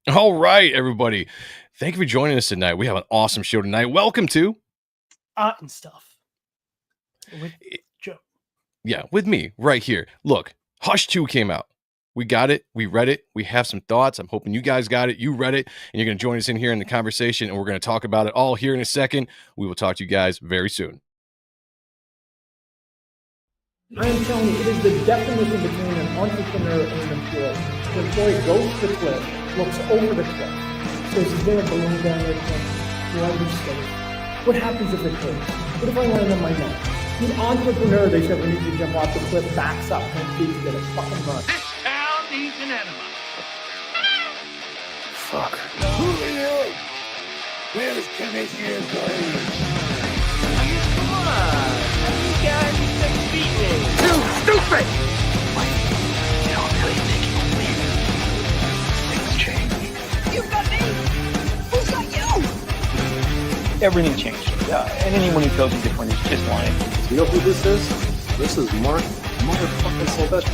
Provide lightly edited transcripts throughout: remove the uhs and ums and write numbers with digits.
All right, everybody. Thank you for joining us tonight. We have an awesome show tonight. Welcome to And stuff with Joe. Yeah, with me right here. Look, Hush 2 came out. We got it. We read it. We have some thoughts. I'm hoping you guys got it. You read it, and you're going to join us in here in the conversation, and we're going to talk about it all here in a second. We will talk to you guys very soon. I am telling you, it is the definition between an entrepreneur and an employee. The employee goes to the cliff, looks over the cliff, says, is there a balloon down there? Do I be safe? What happens if it hurts? What if I land on my neck? The entrepreneur, they said, we need to jump off the cliff, backs up, and feet get a fucking run. This town needs an enema. Fuck. Who are you? Where's Commissioner Brady? Come on, you guys need some beating. Too stupid! You don't really think you'll believe it. Things change. You got me! Who's got you? Everything changed. And anyone who tells you different is just lying. You know who this is? This is Mark motherfucking Sylvester.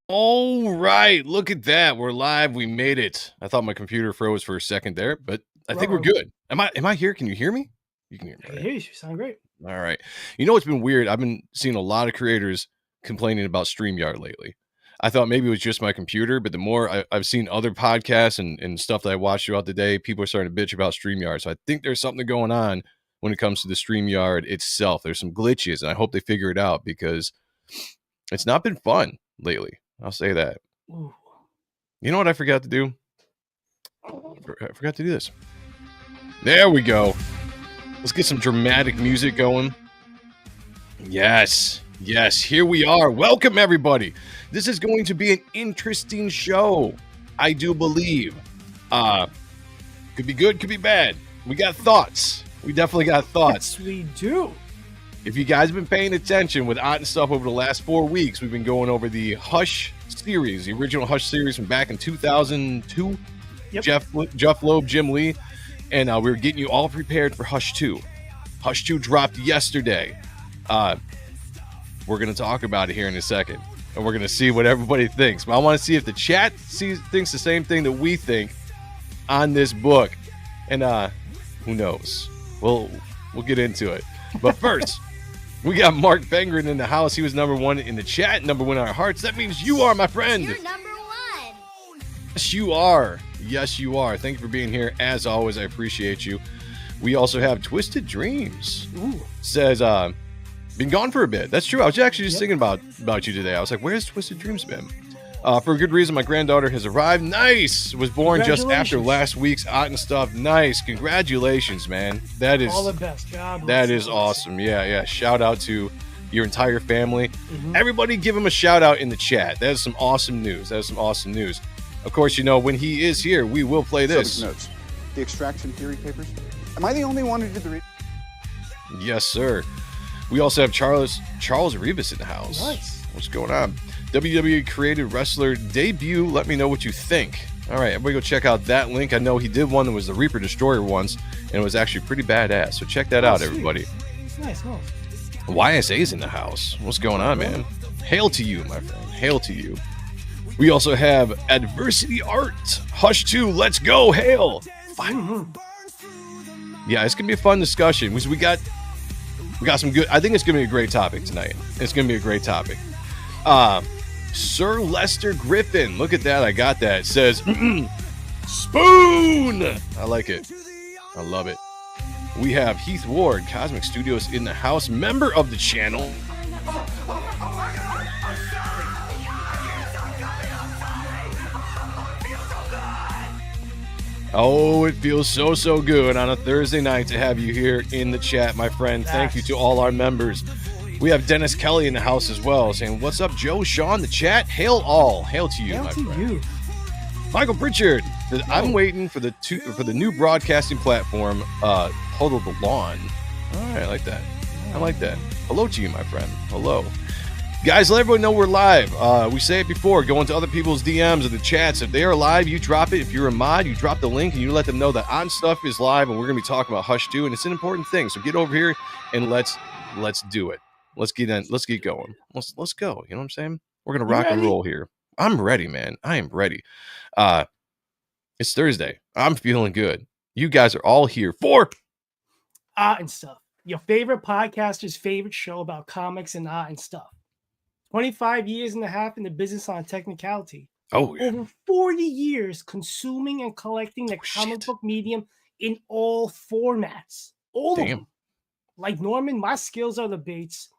All right, look at that. We're live. We made it. I thought my computer froze for a second there, but I think we're good. Am I here? Can you hear me? You can hear me. I hear you. You sound great. All right. You know what's been weird? I've been seeing a lot of creators complaining about StreamYard lately. I thought maybe it was just my computer, but the more I've seen other podcasts and stuff that I watched throughout the day, people are starting to bitch about StreamYard. So I think there's something going on when it comes to the StreamYard itself. There's some glitches, and I hope they figure it out because it's not been fun lately. I'll say that. Ooh. You know what I forgot to do? I forgot to do this. There we go. Let's get some dramatic music going. Yes. Yes, here we are. Welcome, everybody. This is going to be an interesting show. I do believe. Could be good, could be bad. We got thoughts. We definitely got thoughts. Yes, we do. If you guys have been paying attention with Ahrent stuff over the last 4 weeks, we've been going over the Hush series, the original Hush series from back in 2002. Yep. Jeff Loeb, Jim Lee, and we're getting you all prepared for Hush 2. Hush 2 dropped yesterday. We're going to talk about it here in a second, and we're going to see what everybody thinks. But I want to see if the chat thinks the same thing that we think on this book, and who knows? We'll get into it. But first, we got Mark Bengren in the house. He was number one in the chat, number one in our hearts. That means you are, my friend. You're number one. Yes, you are. Yes, you are. Thank you for being here. As always, I appreciate you. We also have Twisted Dreams. Ooh. Says, been gone for a bit. That's true. I was actually just thinking about you today. I was like, where's Twisted Dreams been? For a good reason, my granddaughter has arrived. Nice. Was born just after last week's Ahrent stuff. Nice. Congratulations, man. That is all the best job. That is awesome. Yeah. Shout out to your entire family. Everybody give him a shout out in the chat. That is some awesome news. Of course, you know, when he is here, we will play this. Notes. The extraction theory papers. Am I the only one who did the Yes, sir. We also have Charles Rivas in the house. Nice. What's going on? WWE Created Wrestler debut. Let me know what you think. All right, everybody go check out that link. I know he did one that was the Reaper Destroyer once, and it was actually pretty badass. So check that out, sweet. everybody. Nice. YSA's in the house. What's going on, man? Hail to you, my friend. Hail to you. We also have Adversity Art. Hush 2, let's go. Hail. Yeah, it's going to be a fun discussion. We got some good. I think it's going to be a great topic tonight. It's going to be a great topic. Sir Lester Griffin. Look at that. I got that. It says, spoon. I like it. I love it. We have Heath Ward, Cosmic Studios in the house, member of the channel. Oh, it feels so good on a Thursday night to have you here in the chat, my friend. Thank you to all our members. We have Dennis Kelly in the house as well, saying, what's up, Joe, Sean, the chat? Hail all. Hail to you, my friend. Michael Pritchard. I'm waiting for the new broadcasting platform, Huddle the Lawn. All right, I like that. I like that. Hello to you, my friend. Hello. Guys, let everyone know we're live. We say it before, go into other people's DMs or the chats. If they are live, you drop it. If you're a mod, you drop the link and you let them know that On Stuff is live and we're going to be talking about Hush 2, and it's an important thing. So get over here and let's do it. Let's get going. Let's go. You know what I'm saying? We're going to rock and roll here. I'm ready, man. I am ready. It's Thursday. I'm feeling good. You guys are all here for Art and Stuff. Your favorite podcaster's favorite show about comics and art and stuff. 25 years and a half in the business on technicality. Oh, yeah. Over 40 years consuming and collecting the comic book medium in all formats. All of them. Like Norman, my skills are the baits.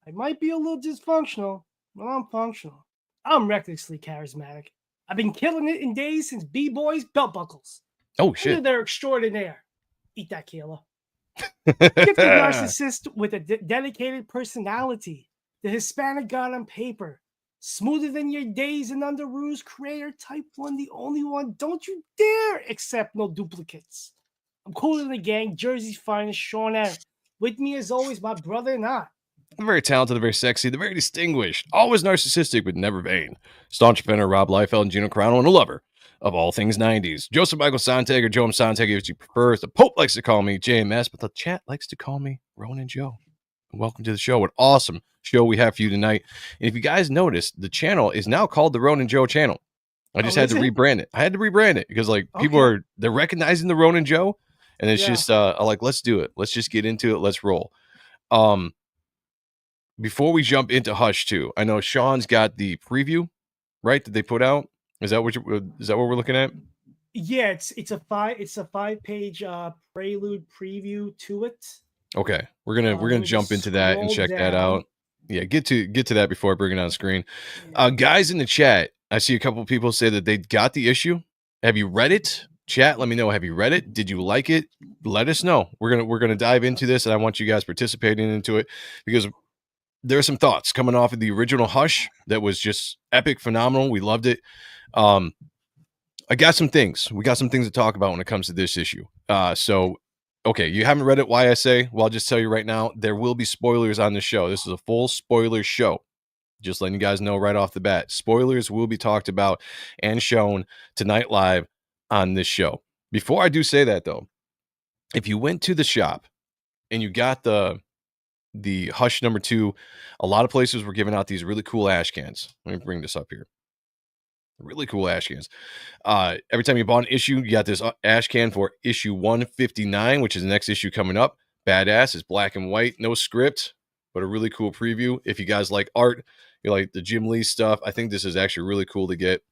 I might be a little dysfunctional, but I'm functional. I'm recklessly charismatic. I've been killing it in days since B-Boys belt buckles. Oh, shit. They're extraordinaire. Eat that, Kayla. Gifted narcissist with a dedicated personality. The Hispanic God on paper. Smoother than your days and under ruse. Creator type 1, the only one. Don't you dare accept no duplicates. I'm cooler than the gang. Jersey's finest, Sean Ahrent. With me as always, my brother and I. The very talented, the very sexy, the very distinguished, always narcissistic but never vain. Staunch defender Rob Liefeld and Gino Carano, and a lover of all things 90s. Joseph Michael Sonntag or Joe M Sonntag, as you prefer. The Pope likes to call me JMS, but the chat likes to call me Ronan Joe. Welcome to the show. What awesome show we have for you tonight. And if you guys noticed, the channel is now called the Ronan Joe channel. I just had to rebrand it. I had to rebrand it because people they're recognizing the Ronan Joe, and it's just let's do it. Let's just get into it. Let's roll. Before we jump into Hush 2, I know Sean's got the preview, right, that they put out. Is that what we're looking at? Yeah, it's a 5-page prelude preview to it. Okay, we're gonna jump into that and check that out. Yeah, get to that before I bring it on screen. Guys in the chat, I see a couple of people say that they got the issue. Have you read it? Chat, let me know. Have you read it? Did you like it? Let us know. We're gonna dive into this, and I want you guys participating into it because there are some thoughts coming off of the original Hush that was just epic, phenomenal. We loved it. I got some things. We got some things to talk about when it comes to this issue. Okay, you haven't read it, why I say? Well, I'll just tell you right now, there will be spoilers on the show. This is a full spoiler show. Just letting you guys know right off the bat. Spoilers will be talked about and shown tonight live on this show. Before I do say that, though, if you went to the shop and you got the Hush #2, a lot of places were giving out these really cool ash cans. Let me bring this up here. Really cool ash cans. Every time you bought an issue, you got this ash can for issue 159, which is the next issue coming up. Badass. It's black and white, no script, but a really cool preview. If you guys like art, you like the Jim Lee stuff, I think this is actually really cool to get.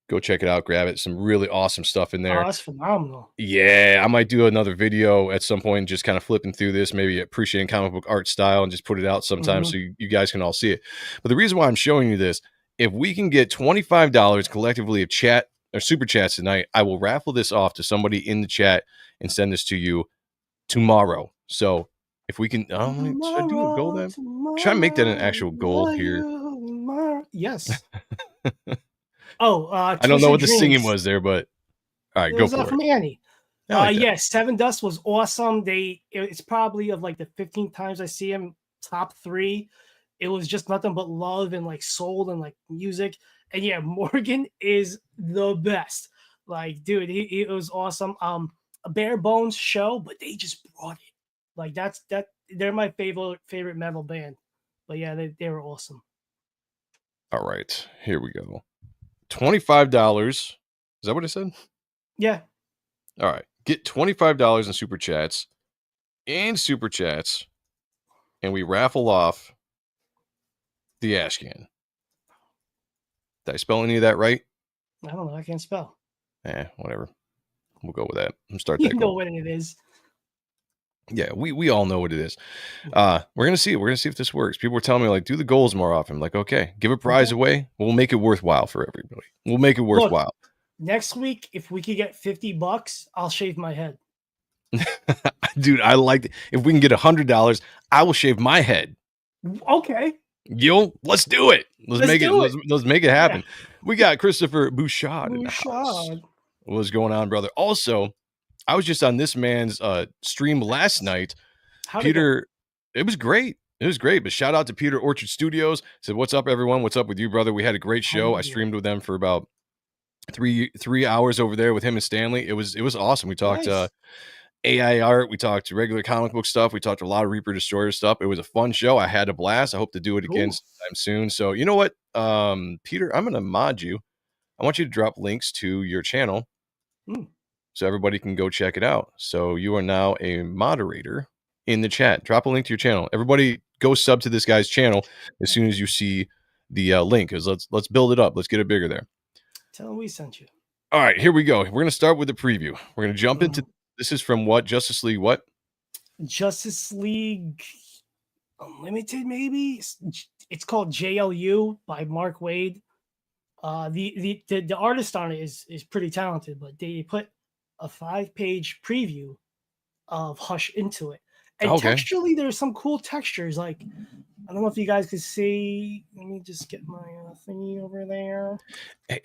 Go check it out, grab it. Some really awesome stuff in there. Oh, that's phenomenal. Yeah, I might do another video at some point, just kind of flipping through this, maybe appreciating comic book art style and just put it out sometime so you guys can all see it. But the reason why I'm showing you this, if we can get $25 collectively of chat or super chats tonight, I will raffle this off to somebody in the chat and send this to you tomorrow. So if we can, should I do a goal then? Should I make that an actual goal here? Yes. I don't know what the singing was there, but all right, go for it. From Annie. Seven Dust was awesome. It's probably of like the 15 times I see him, top 3. It was just nothing but love and like soul and like music. And yeah, Morgan is the best. Like, dude, it was awesome. A bare bones show, but they just brought it. Like they're my favorite metal band. But yeah, they were awesome. All right, here we go. $25. Is that what I said? Yeah. All right, get $25 in super chats and super chats, and we raffle off the Ashcan. Did I spell any of that right? I don't know. I can't spell. Whatever. We'll go with that and start You that know goal. what it is. Yeah, we all know what it is. We're gonna see. We're gonna see if this works. People were telling me like, do the goals more often. I'm like, okay, give a prize away. We'll make it worthwhile for everybody. We'll make it Look, worthwhile. next week, if we could get $50, I'll shave my head. Dude, I like it. If we can get $100, I will shave my head. Okay. Let's do it. Let's make do it. Let's make it happen. Yeah. We got Christopher Bouchard in the house. Bouchard. What's going on, brother? Also, I was just on this man's stream last night. How'd Peter, it was great. It was great. But shout out to Peter Orchard Studios. Said, "What's up, everyone? What's up with you, brother? We had a great show. I streamed with them for about three hours over there with him and Stanley. It was awesome. We talked Nice. AI art. We talked regular comic book stuff. We talked a lot of Reaper Destroyer stuff. It was a fun show. I had a blast. I hope to do it again sometime soon. So you know what, Peter, I'm gonna mod you. I want you to drop links to your channel so everybody can go check it out. So you are now a moderator in the chat. Drop a link to your channel. Everybody go sub to this guy's channel as soon as you see the link. Because let's build it up. Let's get it bigger there. Tell him we sent you. All right, here we go. We're gonna start with the preview. We're gonna jump into this. Is from what? Justice League what? Justice League Unlimited, maybe. It's called JLU by Mark Waid. The artist on it is pretty talented, but they put a 5-page preview of Hush into it. And texturally, there's some cool textures. Like, I don't know if you guys could see. Let me just get my thingy over there.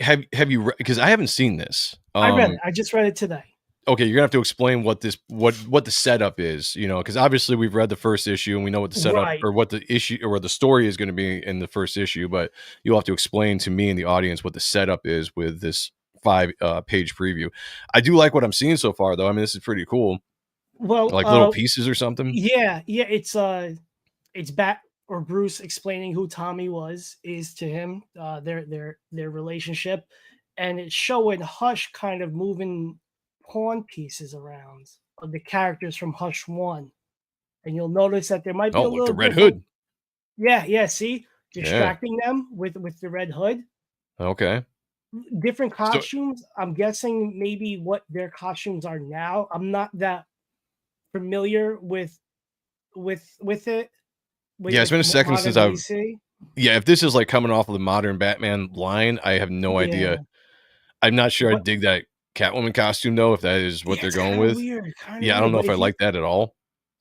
Have you? Because I haven't seen this. I read it. I just read it today. Okay, you're gonna have to explain what the setup is. You know, because obviously we've read the first issue and we know what the setup or what the issue or the story is going to be in the first issue. But you'll have to explain to me and the audience what the setup is with this 5-page preview. I do like what I'm seeing so far, though. I mean, this is pretty cool. Well, like little pieces or something. Yeah, it's Bat or Bruce explaining who Tommy is to him, their relationship, and it's showing Hush kind of moving pawn pieces around of the characters from Hush 1, and you'll notice that there might be a little the Red Hood. Yeah. See, distracting them with the Red Hood. Okay. Different costumes. I'm guessing maybe what their costumes are now. I'm not that familiar with it. It's been a second since I've. Yeah, if this is like coming off of the modern Batman line, I have no idea. I'm not sure I dig that Catwoman costume though. If that is what they're going with, weird, I don't know if I like that at all.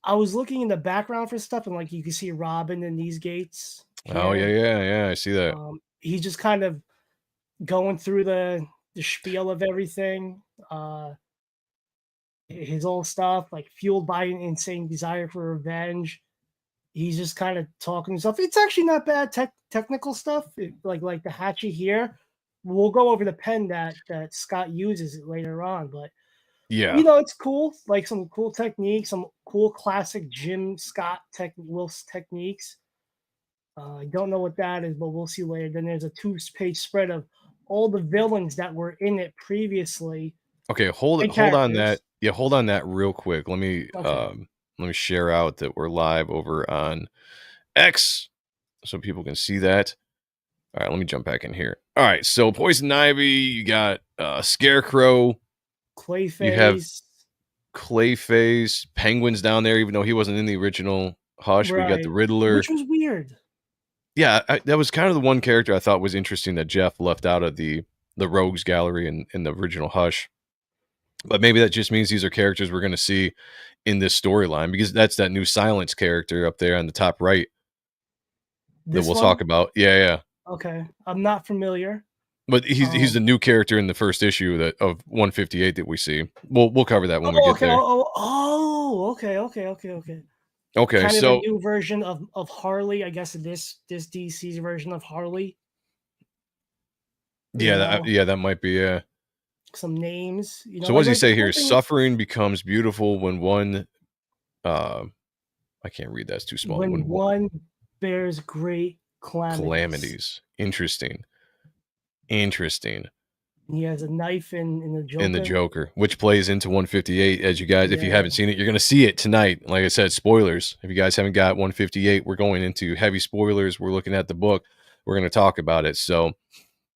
I was looking in the background for stuff, and like you can see Robin in these gates. Oh yeah, I see that. He's just kind of going through the spiel of everything. His old stuff, like fueled by an insane desire for revenge. He's just kind of talking stuff. It's actually not bad technical stuff. Like the hatchet here. We'll go over the pen that Scott uses later on, but yeah, it's cool. Like some cool techniques, some cool classic Jim Scott Wills techniques. I don't know what that is, but we'll see later. Then there's a 2-page spread of all the villains that were in it previously. Okay, hold on that. Yeah, hold on that real quick. Let me share out that we're live over on X so people can see that. All right, let me jump back in here. All right, so Poison Ivy, you got Scarecrow, Clayface. You have Clayface, Penguin's down there, even though he wasn't in the original Hush. Right. We got the Riddler, which was weird. Yeah, that was kind of the one character I thought was interesting that Jeff left out of the Rogues Gallery in the original Hush. But maybe that just means these are characters we're going to see in this storyline, because that's that new Silence character up there on the top right that we'll talk about. Yeah. Okay, I'm not familiar. But he's the new character in the first issue of 158 that we see. We'll cover that when we get there. Okay. Okay, kind so of a new version of Harley, I guess. This DC's version of Harley. That might be some names. So what does he say here? Suffering becomes beautiful when one. I can't read that; it's too small. When one bears great calamities. Interesting. He has a knife in the Joker. In the Joker, which plays into 158. As you guys, if you Yeah. haven't seen it, you're going to see it tonight. Like I said, spoilers. If you guys haven't got 158, we're going into heavy spoilers. We're looking at the book. We're going to talk about it. So,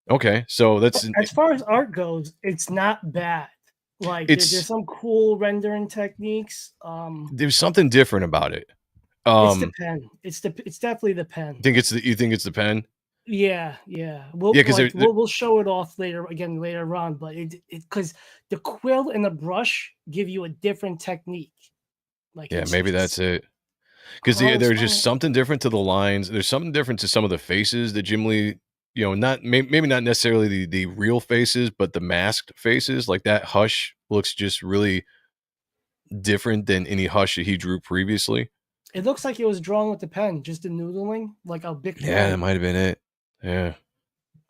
okay. So that's As far as art goes, it's not bad. Like there's some cool rendering techniques. There's something different about it. It's the pen. It's definitely the pen. You think it's the pen? Yeah. We'll show it off later on, but it because the quill and the brush give you a different technique. Like maybe that's it. Because there's just something different to the lines. There's something different to some of the faces that Jim Lee, maybe not necessarily the real faces, but the masked faces. Like that Hush looks just really different than any Hush that he drew previously. It looks like it was drawn with the pen, just the noodling, like a big. Yeah, that might have been it. Yeah.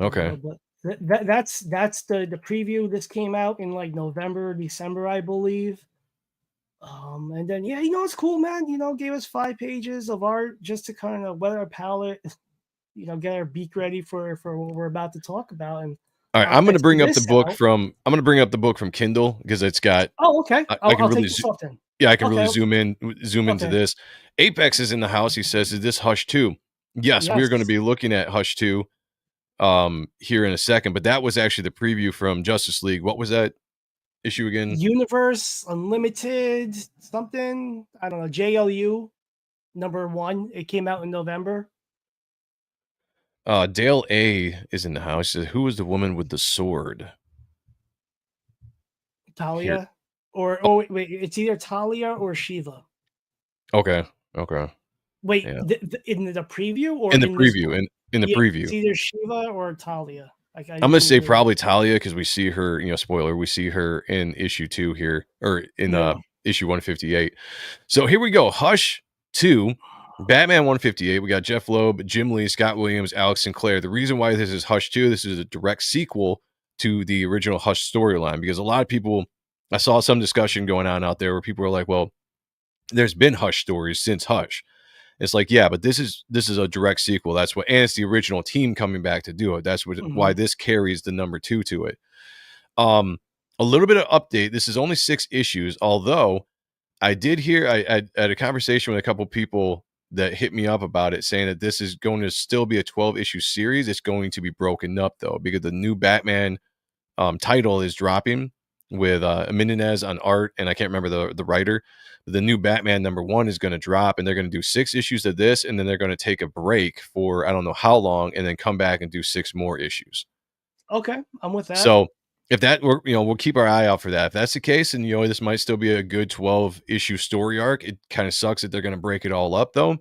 Okay. But that's the preview. This came out in like November, December, I believe. And then it's cool, man. Gave us 5 pages of art just to kind of wet our palate, get our beak ready for what we're about to talk about. And all right, I'm going to bring up the book from Kindle because it's got. Oh, okay. I can really I can really zoom into Okay. this. Apex is in the house. He says, "Is this Hush 2?" Yes, we're going to be looking at Hush 2 here in a second, but that was actually the preview from Justice League. What was that issue again? Universe Unlimited something. I don't know. JLU #1. It came out in November. Dale A is in the house. He says, "Who was the woman with the sword?" Talia. Wait, it's either Talia or Shiva. Okay. Wait, yeah. In the preview or in the preview? In the preview, it's either Shiva or Talia. I'm gonna say probably Talia because we see her. Spoiler: we see her in issue 2 here, or in issue 158. So here we go. Hush 2, Batman 158. We got Jeff Loeb, Jim Lee, Scott Williams, Alex Sinclair. The reason why this is Hush 2, this is a direct sequel to the original Hush storyline because a lot of people. I saw some discussion going on out there where people were like, "Well, there's been Hush stories since Hush." It's like, yeah, but this is a direct sequel. That's what, and it's the original team coming back to do it. That's why this carries the number 2 to it. A little bit of update. This is only 6 issues, although I did hear I had a conversation with a couple people that hit me up about it, saying that this is going to still be a 12-issue series. It's going to be broken up though, because the new Batman title is dropping with Menendez on art, and I can't remember the writer. The new Batman #1 is going to drop, and they're going to do 6 issues of this, and then they're going to take a break for I don't know how long, and then come back and do 6 more issues. Okay, I'm with that. So if that, we'll keep our eye out for that. If that's the case, and this might still be a good 12-issue story arc. It kind of sucks that they're going to break it all up though,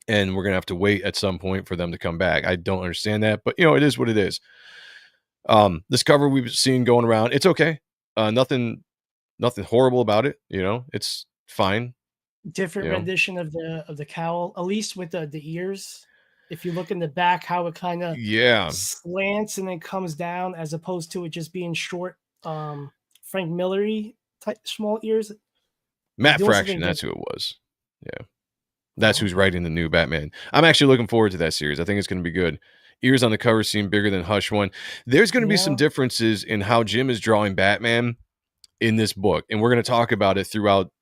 and we're going to have to wait at some point for them to come back. I don't understand that, but it is what it is. This cover we've seen going around, it's okay. Nothing horrible about it. It's fine. Different rendition of the cowl, at least with the ears. If you look in the back, how it kind of slants and then comes down, as opposed to it just being short, Frank Miller-y type small ears. Matt Fraction, that's who it was. Yeah, that's who's writing the new Batman. I'm actually looking forward to that series. I think it's going to be good. Ears on the cover seem bigger than Hush 1. There's going to be some differences in how Jim is drawing Batman in this book, and we're going to talk about it throughout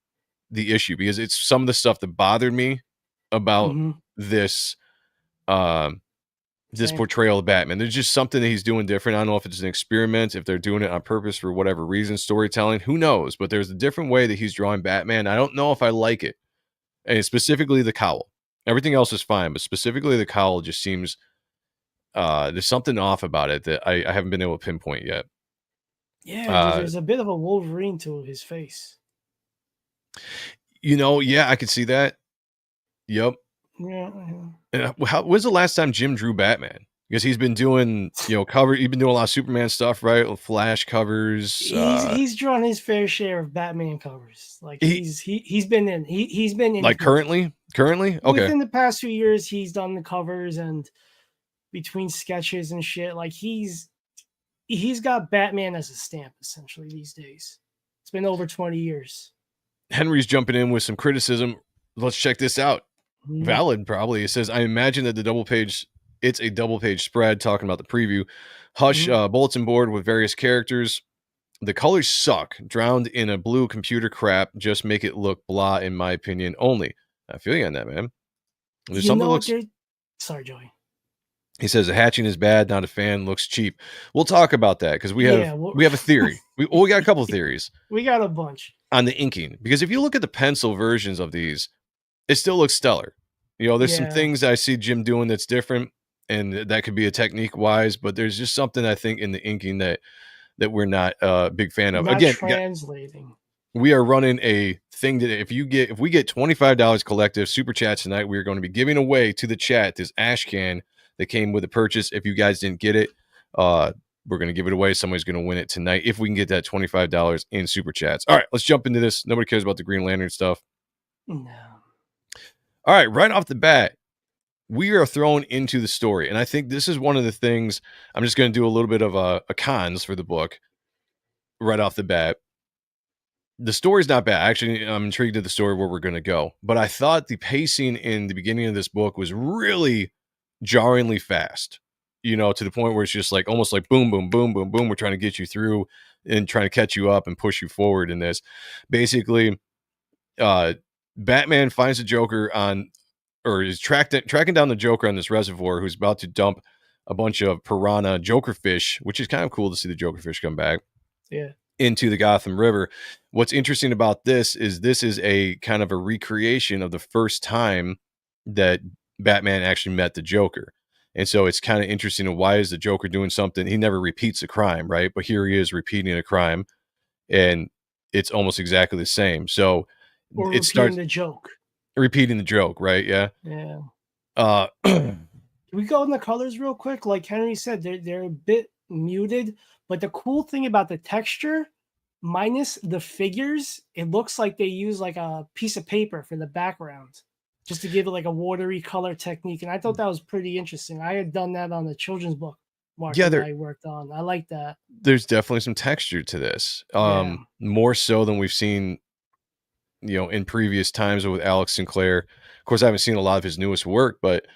the issue because it's some of the stuff that bothered me about this portrayal of Batman. There's just something that he's doing different. I don't know if it's an experiment, if they're doing it on purpose for whatever reason, storytelling, who knows, but there's a different way that he's drawing Batman. I don't know if I like it, and specifically the cowl. Everything else is fine, but specifically the cowl just seems there's something off about it that I haven't been able to pinpoint yet. Yeah, there's a bit of a Wolverine to his face. I could see that. Yep. Yeah. When's the last time Jim drew Batman? Because he's been doing, cover. He's been doing a lot of Superman stuff, right? Flash covers. He's drawn his fair share of Batman covers. Like he's been in like currently. Okay. Within the past few years, he's done the covers and between sketches and shit. Like he's got Batman as a stamp essentially these days. It's been over 20 years. Henry's jumping in with some criticism. Let's check this out. valid, probably. It says, I imagine that it's a double page spread talking about the preview. Hush bulletin board with various characters. The colors suck. Drowned in a blue computer crap. Just make it look blah, in my opinion, only. I feel you on that, man. There's You something that know, looks. sorry, Joey. He says the hatching is bad. Not a fan. Looks cheap. We'll talk about that because we have a theory. We got a couple of theories We got a bunch on the inking, because if you look at the pencil versions of these, it still looks stellar. You know, there's some things I see Jim doing that's different, and that could be a technique wise, but there's just something I think in the inking that we're not a big fan of. not Again, translating. we are running a thing that if we get $25 collective super chats tonight, we are going to be giving away to the chat this ash can that came with the purchase. If you guys didn't get it, we're going to give it away. Somebody's going to win it tonight if we can get that $25 in super chats. All right, let's jump into this. Nobody cares about the Green Lantern stuff. No. All right, right off the bat, we are thrown into the story. And I think this is one of the things, I'm just going to do a little bit of a cons for the book right off the bat. The story's not bad. Actually, I'm intrigued at the story where we're going to go. But I thought the pacing in the beginning of this book was really jarringly fast, you know, to the point where it's just like almost like boom, boom, boom, boom, boom. We're trying to get you through and trying to catch you up and push you forward in this. Basically, Batman finds the Joker is tracking down the Joker on this reservoir, who's about to dump a bunch of piranha Joker fish, which is kind of cool to see the Joker fish come back. Yeah. Into the Gotham River. What's interesting about this is a kind of a recreation of the first time that Batman actually met the Joker. And so it's kind of interesting of why is the Joker doing something? He never repeats a crime, right? But here he is repeating a crime, and it's almost exactly the same. So Or it starts repeating the joke, right? Yeah. Yeah. Can we go in the colors real quick? Like Henry said, they're a bit muted, but the cool thing about the texture, minus the figures, it looks like they use like a piece of paper for the background just to give it like a watery color technique. And I thought that was pretty interesting. I had done that on the children's book that I worked on. I like that. There's definitely some texture to this. More so than we've seen, you know, in previous times with Alex Sinclair. Of course, I haven't seen a lot of his newest work, but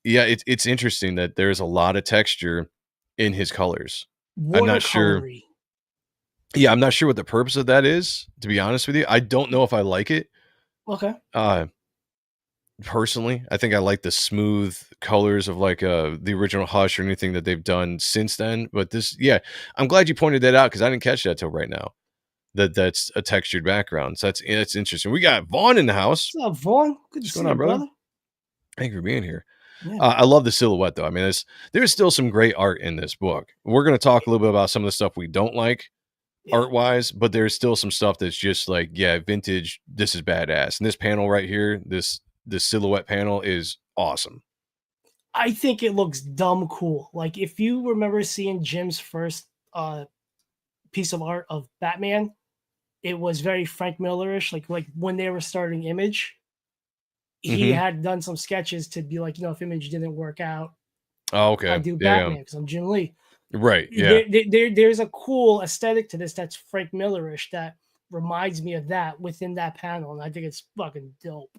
yeah, it's interesting that there's a lot of texture in his colors. I'm not sure. Yeah, I'm not sure what the purpose of that is, to be honest with you. I don't know if I like it. Okay. Personally, I think I like the smooth colors of like the original Hush or anything that they've done since then. But this, yeah, I'm glad you pointed that out because I didn't catch that till right now. That's a textured background. So that's interesting. We got Vaughn in the house. What's up, Vaughn? Good to see you, brother. Thank you for being here. Yeah. I love the silhouette, though. I mean, there's still some great art in this book. We're going to talk a little bit about some of the stuff we don't like art-wise, but there's still some stuff that's just like, yeah, vintage. This is badass. And this panel right here, this silhouette panel is awesome. I think it looks dumb cool. Like if you remember seeing Jim's first piece of art of Batman, it was very Frank Miller-ish. Like when they were starting Image, he had done some sketches to be like, you know, if Image didn't work out, oh, okay, I do Batman because I'm Jim Lee. Right. Yeah. There's a cool aesthetic to this that's Frank Miller-ish that reminds me of that within that panel, and I think it's fucking dope.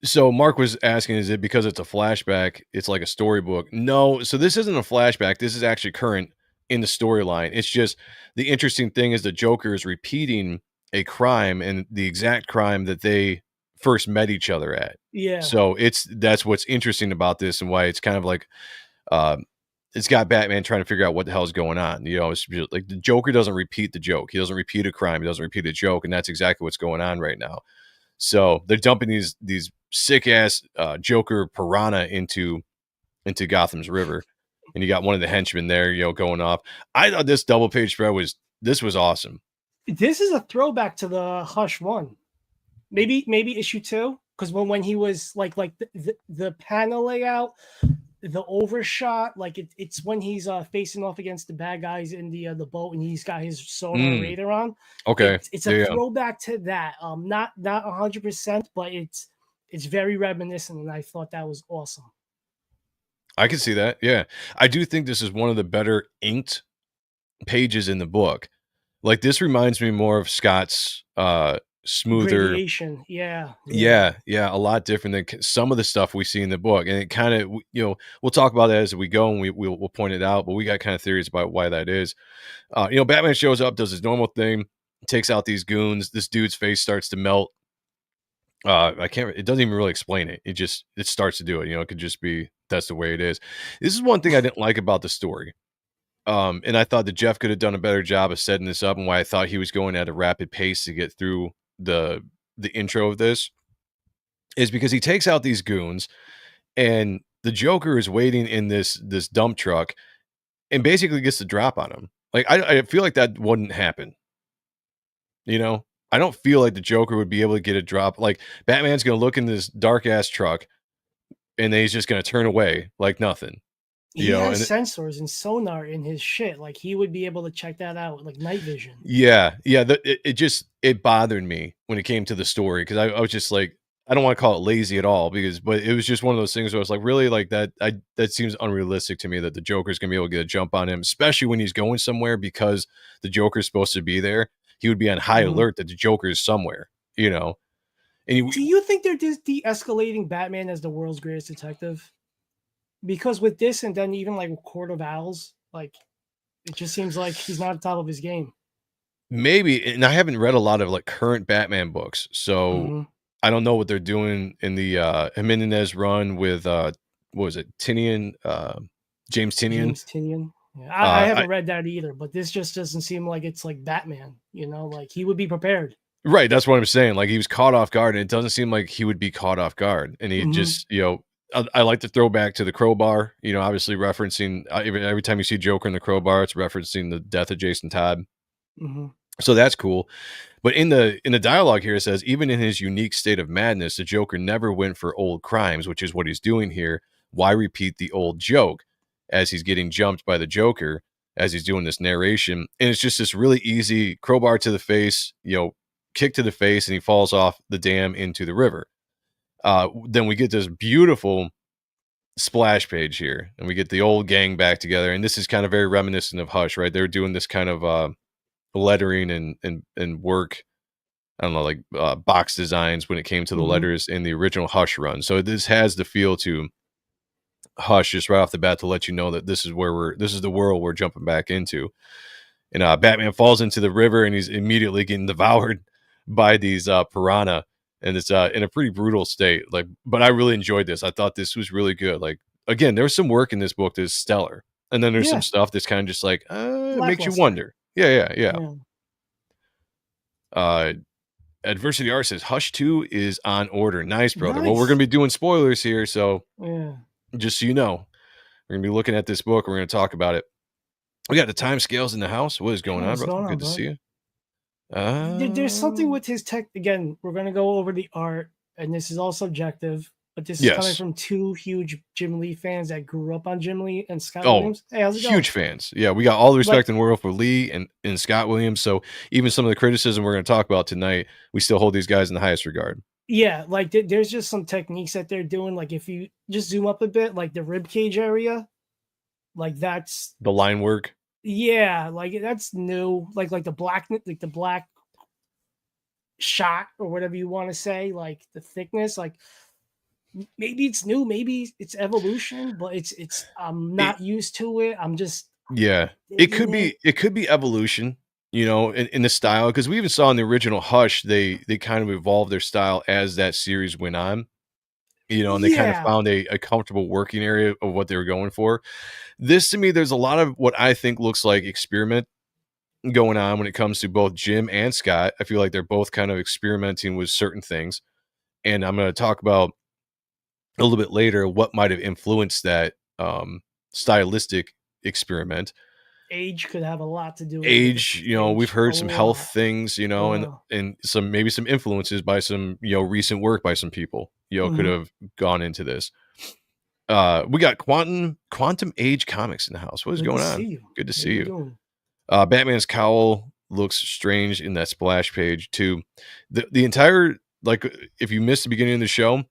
So Mark was asking, is it because it's a flashback? It's like a storybook. No. So this isn't a flashback. This is actually current in the storyline. It's just the interesting thing is the Joker is repeating a crime and the exact crime that they first met each other at. Yeah. So that's what's interesting about this and why it's kind of like, it's got Batman trying to figure out what the hell is going on. You know, it's like the Joker doesn't repeat the joke. He doesn't repeat a crime. He doesn't repeat a joke. And that's exactly what's going on right now. So they're dumping these sick ass Joker piranha into Gotham's River, and you got one of the henchmen there, you know, going off. I thought this double page spread was awesome. This is a throwback to the Hush one, maybe issue 2, because when he was like the panel layout, the overshot, like it's when he's facing off against the bad guys in the boat, and he's got his sonar radar on. Okay, it's a throwback to that. Not 100%, but it's very reminiscent, and I thought that was awesome. I can see that. Yeah, I do think this is one of the better inked pages in the book. Like this reminds me more of Scott's smoother. Gradation. Yeah. Yeah, a lot different than some of the stuff we see in the book, and it kind of, we'll talk about that as we go, and we'll point it out. But we got kind of theories about why that is. Batman shows up, does his normal thing, takes out these goons. This dude's face starts to melt. I can't. It doesn't even really explain it. It starts to do it. It could just be that's the way it is. This is one thing I didn't like about the story. And I thought that Jeff could have done a better job of setting this up, and why I thought he was going at a rapid pace to get through the intro of this is because he takes out these goons, and the Joker is waiting in this dump truck, and basically gets the drop on him. Like I feel like that wouldn't happen. I don't feel like the Joker would be able to get a drop. Like Batman's going to look in this dark ass truck, and then he's just going to turn away like nothing. He has sensors and sonar in his shit. Like he would be able to check that out, like night vision. Yeah. It bothered me when it came to the story, because I was just like, I don't want to call it lazy at all, but it was just one of those things where I was like, really, like that seems unrealistic to me, that the Joker's gonna be able to get a jump on him, especially when he's going somewhere, because the Joker's supposed to be there. He would be on high alert that the Joker is somewhere, And do you think they're de-escalating Batman as the world's greatest detective? Because with this, and then even like Court of Owls, like it just seems like he's not on top of his game. Maybe, and I haven't read a lot of like current Batman books, so I don't know what they're doing in the Jimenez run with what was it, Tinian, James Tinian. James Tinian. Yeah, I haven't read that either, but this just doesn't seem like it's like Batman. Like he would be prepared. Right, that's what I'm saying. Like he was caught off guard, and it doesn't seem like he would be caught off guard. And he just, I like to throw back to the crowbar. Obviously referencing every time you see Joker in the crowbar, it's referencing the death of Jason Todd. So that's cool. But in the dialogue here, it says, even in his unique state of madness, the Joker never went for old crimes, which is what he's doing here. Why repeat the old joke? As he's getting jumped by the Joker, as he's doing this narration. And it's just this really easy crowbar to the face, kick to the face, and he falls off the dam into the river. Then we get this beautiful splash page here, and we get the old gang back together. And this is kind of very reminiscent of Hush, right? They're doing this kind of lettering and work, I don't know, like box designs when it came to the letters in the original Hush run. So this has the feel to Hush just right off the bat, to let you know that this is the world we're jumping back into. And Batman falls into the river, and he's immediately getting devoured by these piranha, and it's in a pretty brutal state. But I really enjoyed this. I thought this was really good. Like, again, there's some work in this book that's stellar, and then there's some stuff that's kind of just like it makes you wonder. Yeah. Adversity R says Hush 2 is on order. Nice, brother. Well, we're gonna be doing spoilers here, so just so you know, we're gonna be looking at this book. We're gonna talk about it. We got the time scales in the house. What is going on, bro? Good to see you. There's something with his tech. Again, we're gonna go over the art, and this is all subjective. But this is coming from two huge Jim Lee fans that grew up on Jim Lee and Scott Williams. Hey, how's it going? Huge fans. Yeah, we got all the respect in the world for Lee and Scott Williams. So even some of the criticism we're going to talk about tonight, we still hold these guys in the highest regard. Yeah, like there's just some techniques that they're doing. Like if you just zoom up a bit, like the rib cage area, like that's the line work. Yeah, like that's new. Like the black shot or whatever you want to say, like the thickness, like. Maybe it's new, maybe it's evolution, but it's I'm not used to it. I'm just it could be evolution, in the style, because we even saw in the original Hush they kind of evolved their style as that series went on, and they kind of found a comfortable working area of what they were going for. This, to me, there's a lot of what I think looks like experiment going on when it comes to both Jim and Scott. I feel like they're both kind of experimenting with certain things, and I'm going to talk about a little bit later what might have influenced that stylistic experiment. Age could have a lot to do with age. We've heard some health things, and some maybe some influences by some recent work by some people could have gone into this. We got Quantum Age Comics in the house. What is going on? Good to see you. Batman's cowl looks strange in that splash page too. The entire, like, if you missed the beginning of the show,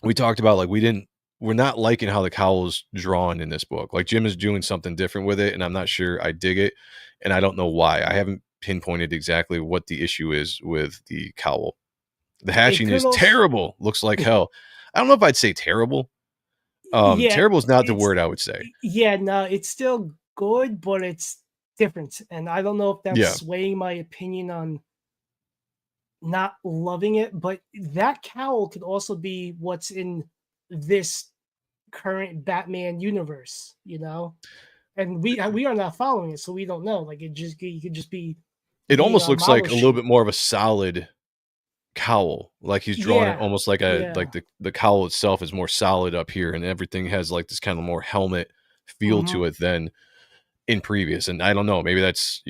we talked about, like, we're not liking how the cowl is drawn in this book. Like, Jim is doing something different with it, and I'm not sure I dig it, and I don't know why. I haven't pinpointed exactly what the issue is with the cowl. The It hatching could is also, terrible. Looks like hell. I don't know if I'd say terrible. yeah, Terrible is not the it's word I would say. yeah, no, it's still good, but it's different, and I don't know if that's Yeah. swaying my opinion on not loving it. But that cowl could also be what's in this current Batman universe, you know. And we are not following it, so we don't know. Like it could just be It the almost looks model like a little bit sheet. more of a solid cowl. Like he's drawn it Yeah, almost like yeah. the cowl itself is more solid up here, and everything has like this kind of more helmet feel Hmm. to it than in previous. And I don't know, maybe that's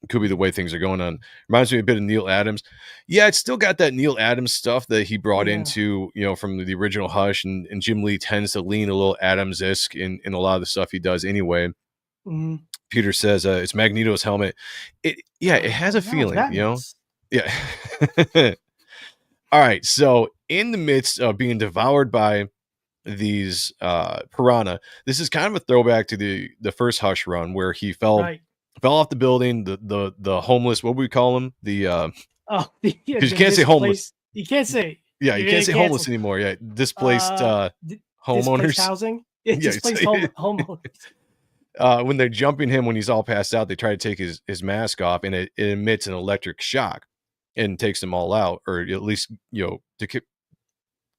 could be the way things are going on. Reminds me a bit of Neil Adams. Yeah, it's still got that Neil Adams stuff that he brought Yeah. into, from the original Hush, and Jim Lee tends to lean a little Adams-esque in a lot of the stuff he does anyway. Hmm. Peter says it's Magneto's helmet. It has a No, it's feeling, Batman's. Yeah. All right, so in the midst of being devoured by these piranha, this is kind of a throwback to the first Hush run where he fell Right. off the building, the homeless, what would we call him? The Oh, yeah, because you the can't say homeless. misplaced. You can't say. Yeah, you You're can't gonna say homeless cancel. anymore. Yeah, displaced Displaced homeowners. housing. Yeah, Yeah, displaced homeowners. when they're jumping him when he's all passed out, they try to take his mask off, and it emits an electric shock and takes them all out, or at least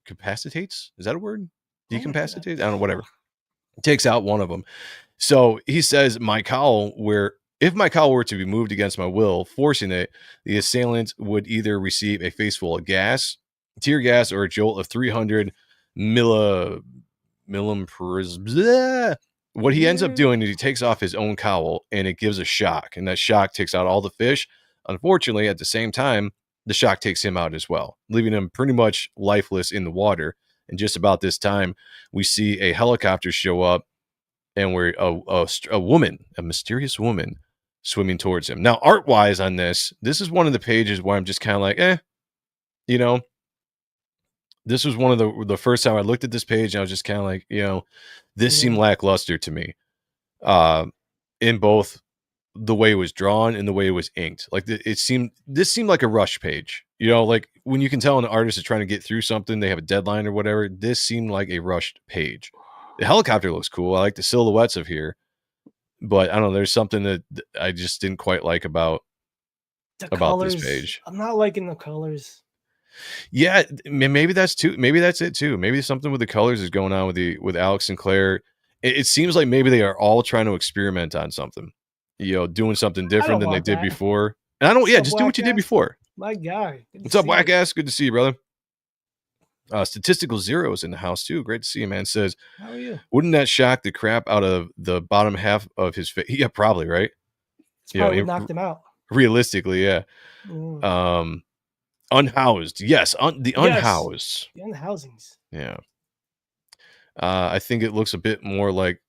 capacitates. Is that a word? Oh my God. Decapacitate? I don't know. Whatever. Takes out one of them. So he says, if my cowl were to be moved against my will, forcing it, the assailant would either receive a faceful of gas, tear gas, or a jolt of 300 milliamperes. Blah. What he ends up doing is he takes off his own cowl, and it gives a shock, and that shock takes out all the fish. Unfortunately, at the same time, the shock takes him out as well, leaving him pretty much lifeless in the water. And just about this time, we see a helicopter show up, and we're a woman, a mysterious woman, swimming towards him. Now, art-wise on this is one of the pages where I'm just kind of like, this was one of the first time I looked at this page, and I was just kind of like, this seemed lackluster to me, in both the way it was drawn and the way it was inked. Like this seemed like a rush page, like when you can tell an artist is trying to get through something, they have a deadline or whatever. This seemed like a rushed page. The helicopter looks cool. I like the silhouettes of here, but I don't know. There's something that I just didn't quite like about colors, this page. I'm not liking the colors. Yeah, maybe that's it too. Maybe something with the colors is going on with Alex and Claire. It seems like maybe they are all trying to experiment on something, doing something different than they did before. And I don't. Yeah, just do what you did before. My guy. What's up, whack ass? Good to see you, brother. Statistical Zeros in the house too. Great to see you, man. Says, how are you? Wouldn't that shock the crap out of the bottom half of his face? Yeah, probably, right? It's probably knocked him out. Realistically, yeah. Unhoused, yes. The unhoused. The unhousings. Yeah. I think it looks a bit more like.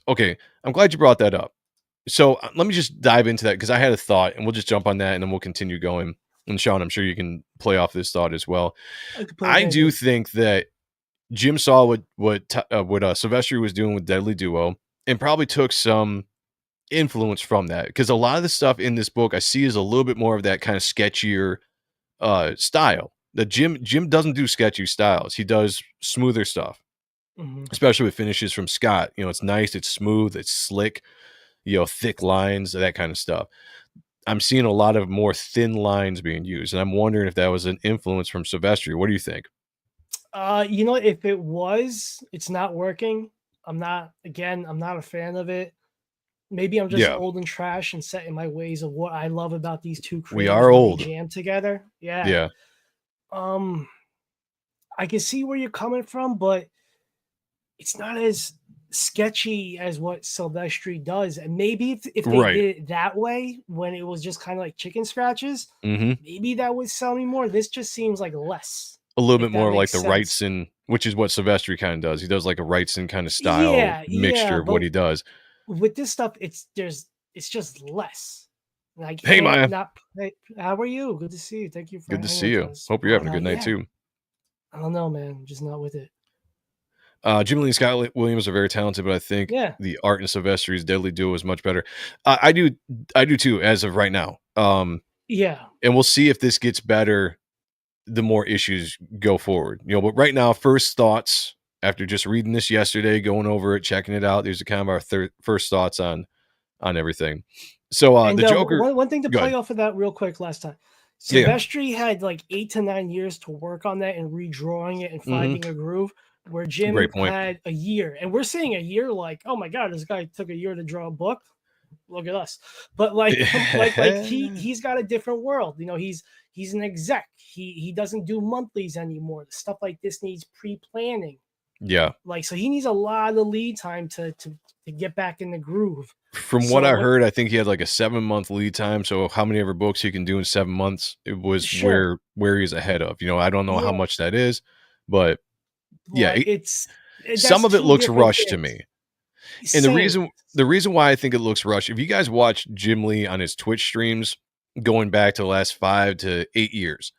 Okay, I'm glad you brought that up. So let me just dive into that because I had a thought, and we'll just jump on that, and then we'll continue going. And Sean, I'm sure you can play off this thought as well. I do think that Jim saw what Silvestri was doing with Deadly Duo, and probably took some influence from that, because a lot of the stuff in this book I see is a little bit more of that kind of sketchier style. That Jim doesn't do sketchy styles. He does smoother stuff, especially with finishes from Scott. It's nice, it's smooth, it's slick. Thick lines, that kind of stuff. I'm seeing a lot of more thin lines being used, and I'm wondering if that was an influence from Silvestri. What do you think? If it was, it's not working. I'm not a fan of it. Maybe I'm just old and trash and set in my ways of what I love about these two creators. We are old. Jam together. Yeah. Yeah. I can see where you're coming from, but it's not as sketchy as what Silvestri does. And maybe if they did it that way, when it was just kind of like chicken scratches, maybe that would sell me more. This just seems like less. A little bit more like the Wrightson, which is what Silvestri kind of does. He does like a Wrightson kind of style mixture of what he does. With this stuff, it's just less. Like, hey, Maya. How are you? Good to see you. Thank you for good to see you. Hope you're having a good night too. I don't know, man. I'm just not with it. Jim Lee and Scott Williams are very talented, but I think the art in Silvestri's Deadly Duo is much better. I do too, as of right now. Yeah. And we'll see if this gets better the more issues go forward. But right now, first thoughts after just reading this yesterday, going over it, checking it out. There's a kind of our first thoughts on everything. So And the Joker. one thing to Go play ahead. off of that real quick last time. Yeah. Silvestri had like 8 to 9 years to work on that and redrawing it and finding a groove, where Jim Great point. had a year. And we're saying a year like, oh my God, this guy took a year to draw a book. Look at us. But like he's got a different world. He's an exec. He doesn't do monthlies anymore. Stuff like this needs pre-planning. Yeah. Like, so he needs a lot of lead time to get back in the groove. From what I heard, I think he had like a 7-month lead time. So how many ever books he can do in 7 months, it was where he's ahead of. I don't know how much that is, but yeah, some of it looks rushed to me. And the reason why I think it looks rushed, if you guys watch Jim Lee on his Twitch streams going back to the last 5 to 8 years,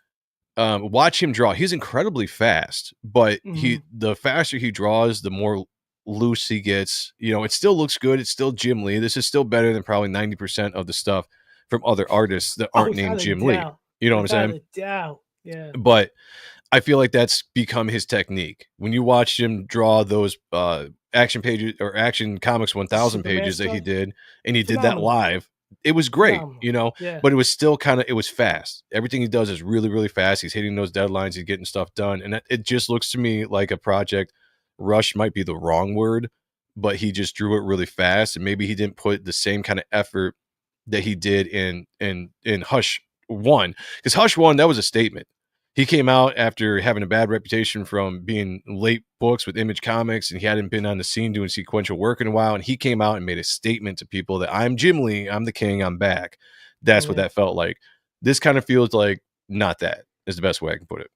watch him draw. He's incredibly fast, but the faster he draws, the more loose he gets. It still looks good. It's still Jim Lee. This is still better than probably 90% of the stuff from other artists that aren't named Jim Lee. You know what I'm saying? Yeah. But I feel like that's become his technique. When you watch him draw those action pages or Action Comics 1000 pages that he did, and he did that live, it was great, but it was still it was fast. Everything he does is really, really fast. He's hitting those deadlines. He's getting stuff done. And it just looks to me like a project. Rush might be the wrong word, but he just drew it really fast. And maybe he didn't put the same kind of effort that he did in Hush 1. Because Hush 1, that was a statement. He came out after having a bad reputation from being late books with Image Comics, and he hadn't been on the scene doing sequential work in a while. And he came out and made a statement to people that I'm Jim Lee, I'm the king, I'm back. That's what that felt like. This kind of feels like not that is the best way I can put it.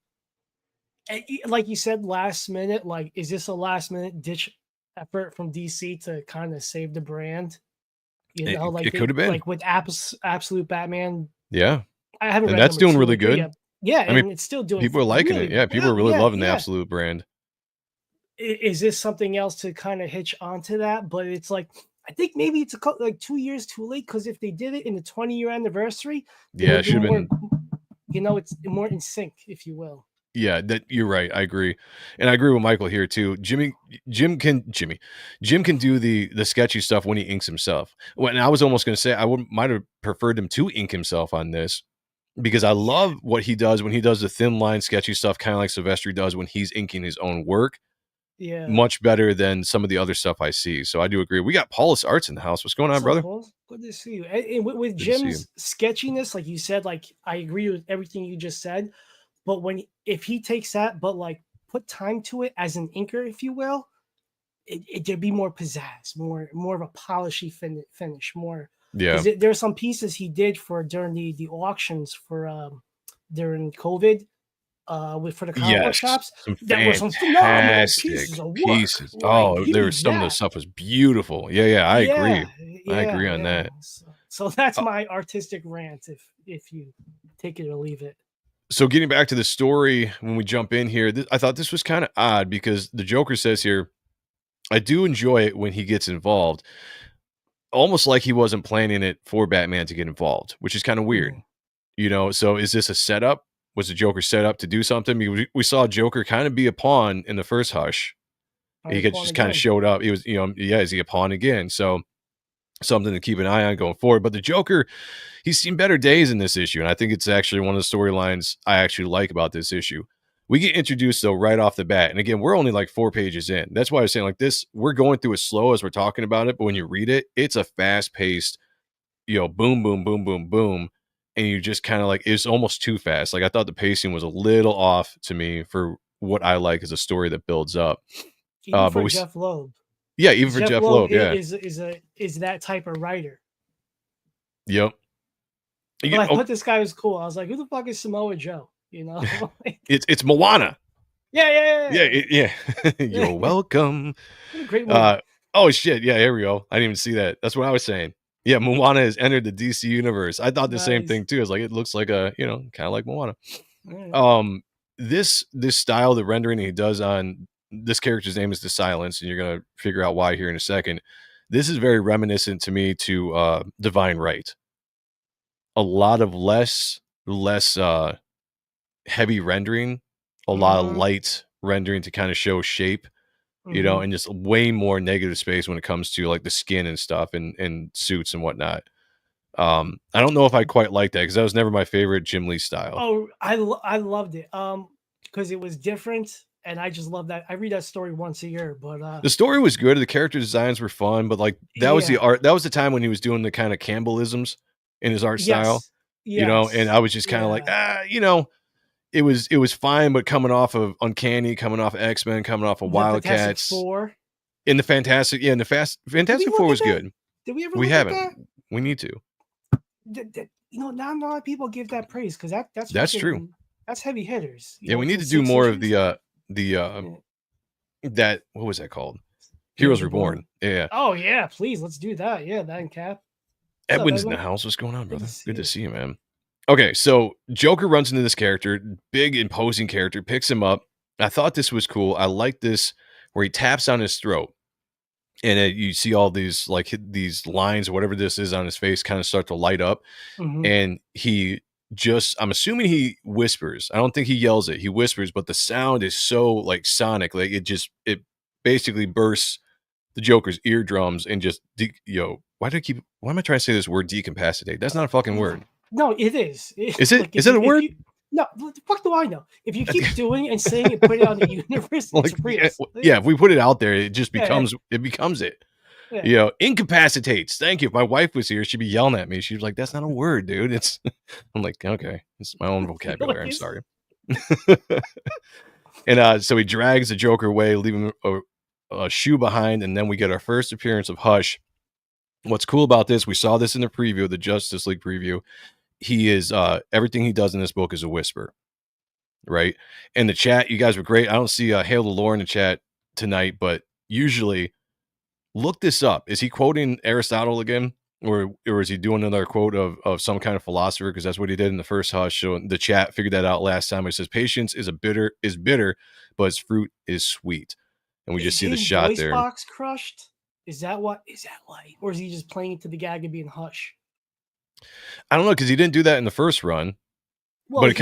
Like you said, last minute, like, is this a last minute ditch effort from DC to kind of save the brand? It could have been like with Absolute Batman. Yeah. I haven't and read that's doing really good. Yet. Yeah, I mean, it's still doing. People are liking it. Yeah, people are really loving the Absolute brand. Is this something else to kind of hitch onto that? But it's like, I think maybe it's like 2 years too late, because if they did it in the 20-year anniversary, it should have been. It's more in sync, if you will. Yeah, you're right. I agree, and I agree with Michael here too. Jim can do the sketchy stuff when he inks himself. And I was almost going to say might have preferred him to ink himself on this, because I love what he does when he does the thin line sketchy stuff, kind of like Silvestri does when he's inking his own work. Yeah, much better than some of the other stuff I see. So I do agree. We got Paulus Arts in the house. What's going on, brother? Good to see you. And with Jim's sketchiness, like you said, like I agree with everything you just said. But if he takes that, but like put time to it as an inker, if you will, there'd be more pizzazz, more of a polishy finish, more. Yeah. There's some pieces he did during the auctions for during COVID. For the comic book shops, that were some phenomenal pieces of work. Some of the stuff was beautiful. I agree. I agree on that. So that's my artistic rant. If you take it or leave it. So getting back to the story, when we jump in here, I thought this was kind of odd, because the Joker says here, I do enjoy it when he gets involved, almost like he wasn't planning it for Batman to get involved, which is kind of weird. So is this a setup? Was the Joker set up to do something? We saw Joker kind of be a pawn in the first Hush. He just kind of showed up. He was, is he a pawn again? So something to keep an eye on going forward. But the Joker, he's seen better days in this issue. And I think it's actually one of the storylines I actually like about this issue. We get introduced, though, right off the bat. And again, we're only like 4 pages in. That's why I was saying, like, this, we're going through it slow as we're talking about it. But when you read it, it's a fast-paced, boom, boom, boom, boom, boom. And you just kind of like, it's almost too fast. Like, I thought the pacing was a little off to me for what I like as a story that builds up. Even for Jeff Loeb. Yeah, even for Jeff Loeb, yeah. Is that type of writer. Yep. But I thought this guy was cool. I was like, who the fuck is Samoa Joe? It's Moana. Yeah. You're welcome. What a great movie. Oh shit, yeah, here we go. I didn't even see that. That's what I was saying. Yeah, Moana has entered the DC universe. I thought the same thing too. It's like, it looks like a, kind of like Moana. Right. This style, the rendering he does on this character's name is The Silence, and you're gonna figure out why here in a second. This is very reminiscent to me to Divine Right. a lot of less heavy rendering, a lot of light rendering to kind of show shape, you know, and just way more negative space when it comes to like the skin and stuff and suits and whatnot. I don't know if I quite like that because that was never my favorite Jim Lee style. Oh, I loved it. Because it was different, and I just love that. I read that story once a year, but The story was good. The character designs were fun, but like that was the yeah. art. That was the time when he was doing the kind of Campbellisms in his art style, Yes. you know. And I was just kind of like, you know, it was fine, but coming off of Uncanny, coming off of X-Men, coming off of The Fantastic Wildcats, Four. in the Fantastic, yeah, in the Fantastic Four was good. Did we ever We look at that? haven't. We need to. You know, not a lot of people give that praise because that's That's true. fucking- That's heavy hitters. you Yeah, know, we need to within do 6 more of issues. that what was that called? Heroes Reborn. Yeah. Oh yeah, please let's do that. Yeah, that and Cap. Edwin's in the house. What's going on, brother? Good to you. see you, man. Okay, so Joker runs into this character, big imposing character, picks him up. I thought this was cool. I like this where he taps on his throat, and you see all these like these lines or whatever this is on his face kind of start to light up, and he just, I'm assuming he whispers. I don't think he yells it. He whispers, but the sound is so like sonic, like it basically bursts the Joker's eardrums and just why am I trying to say this word decapacitate? That's not a fucking word. No, it is. Is it? Is it a word? No, what the fuck do I know? If you keep doing and saying it, put it on the universe, like, it's real. yeah, if we put it out there, it just becomes it. Yeah. You know, incapacitates. Thank you. If my wife was here, she'd be yelling at me. She was like, "That's not a word, dude." It's. I'm like, okay, it's my own vocabulary. I'm sorry. And so he drags the Joker away, leaving a shoe behind, and then we get our first appearance of Hush. What's cool about this? We saw this in the preview, the Justice League preview. He is everything he does in this book is a whisper, right? And the chat, you guys were great. I don't see Hail the Lore in the chat tonight, but usually look this up. Is he quoting Aristotle again, or is he doing another quote of some kind of philosopher? Because that's what he did in the first Hush. So the chat figured that out last time. It says patience is bitter, but its fruit is sweet. And we just see the shot voice there. Box crushed. Is that why? Or is he just playing it to the gag and being Hush? I don't know, because he didn't do that in the first run. Well, but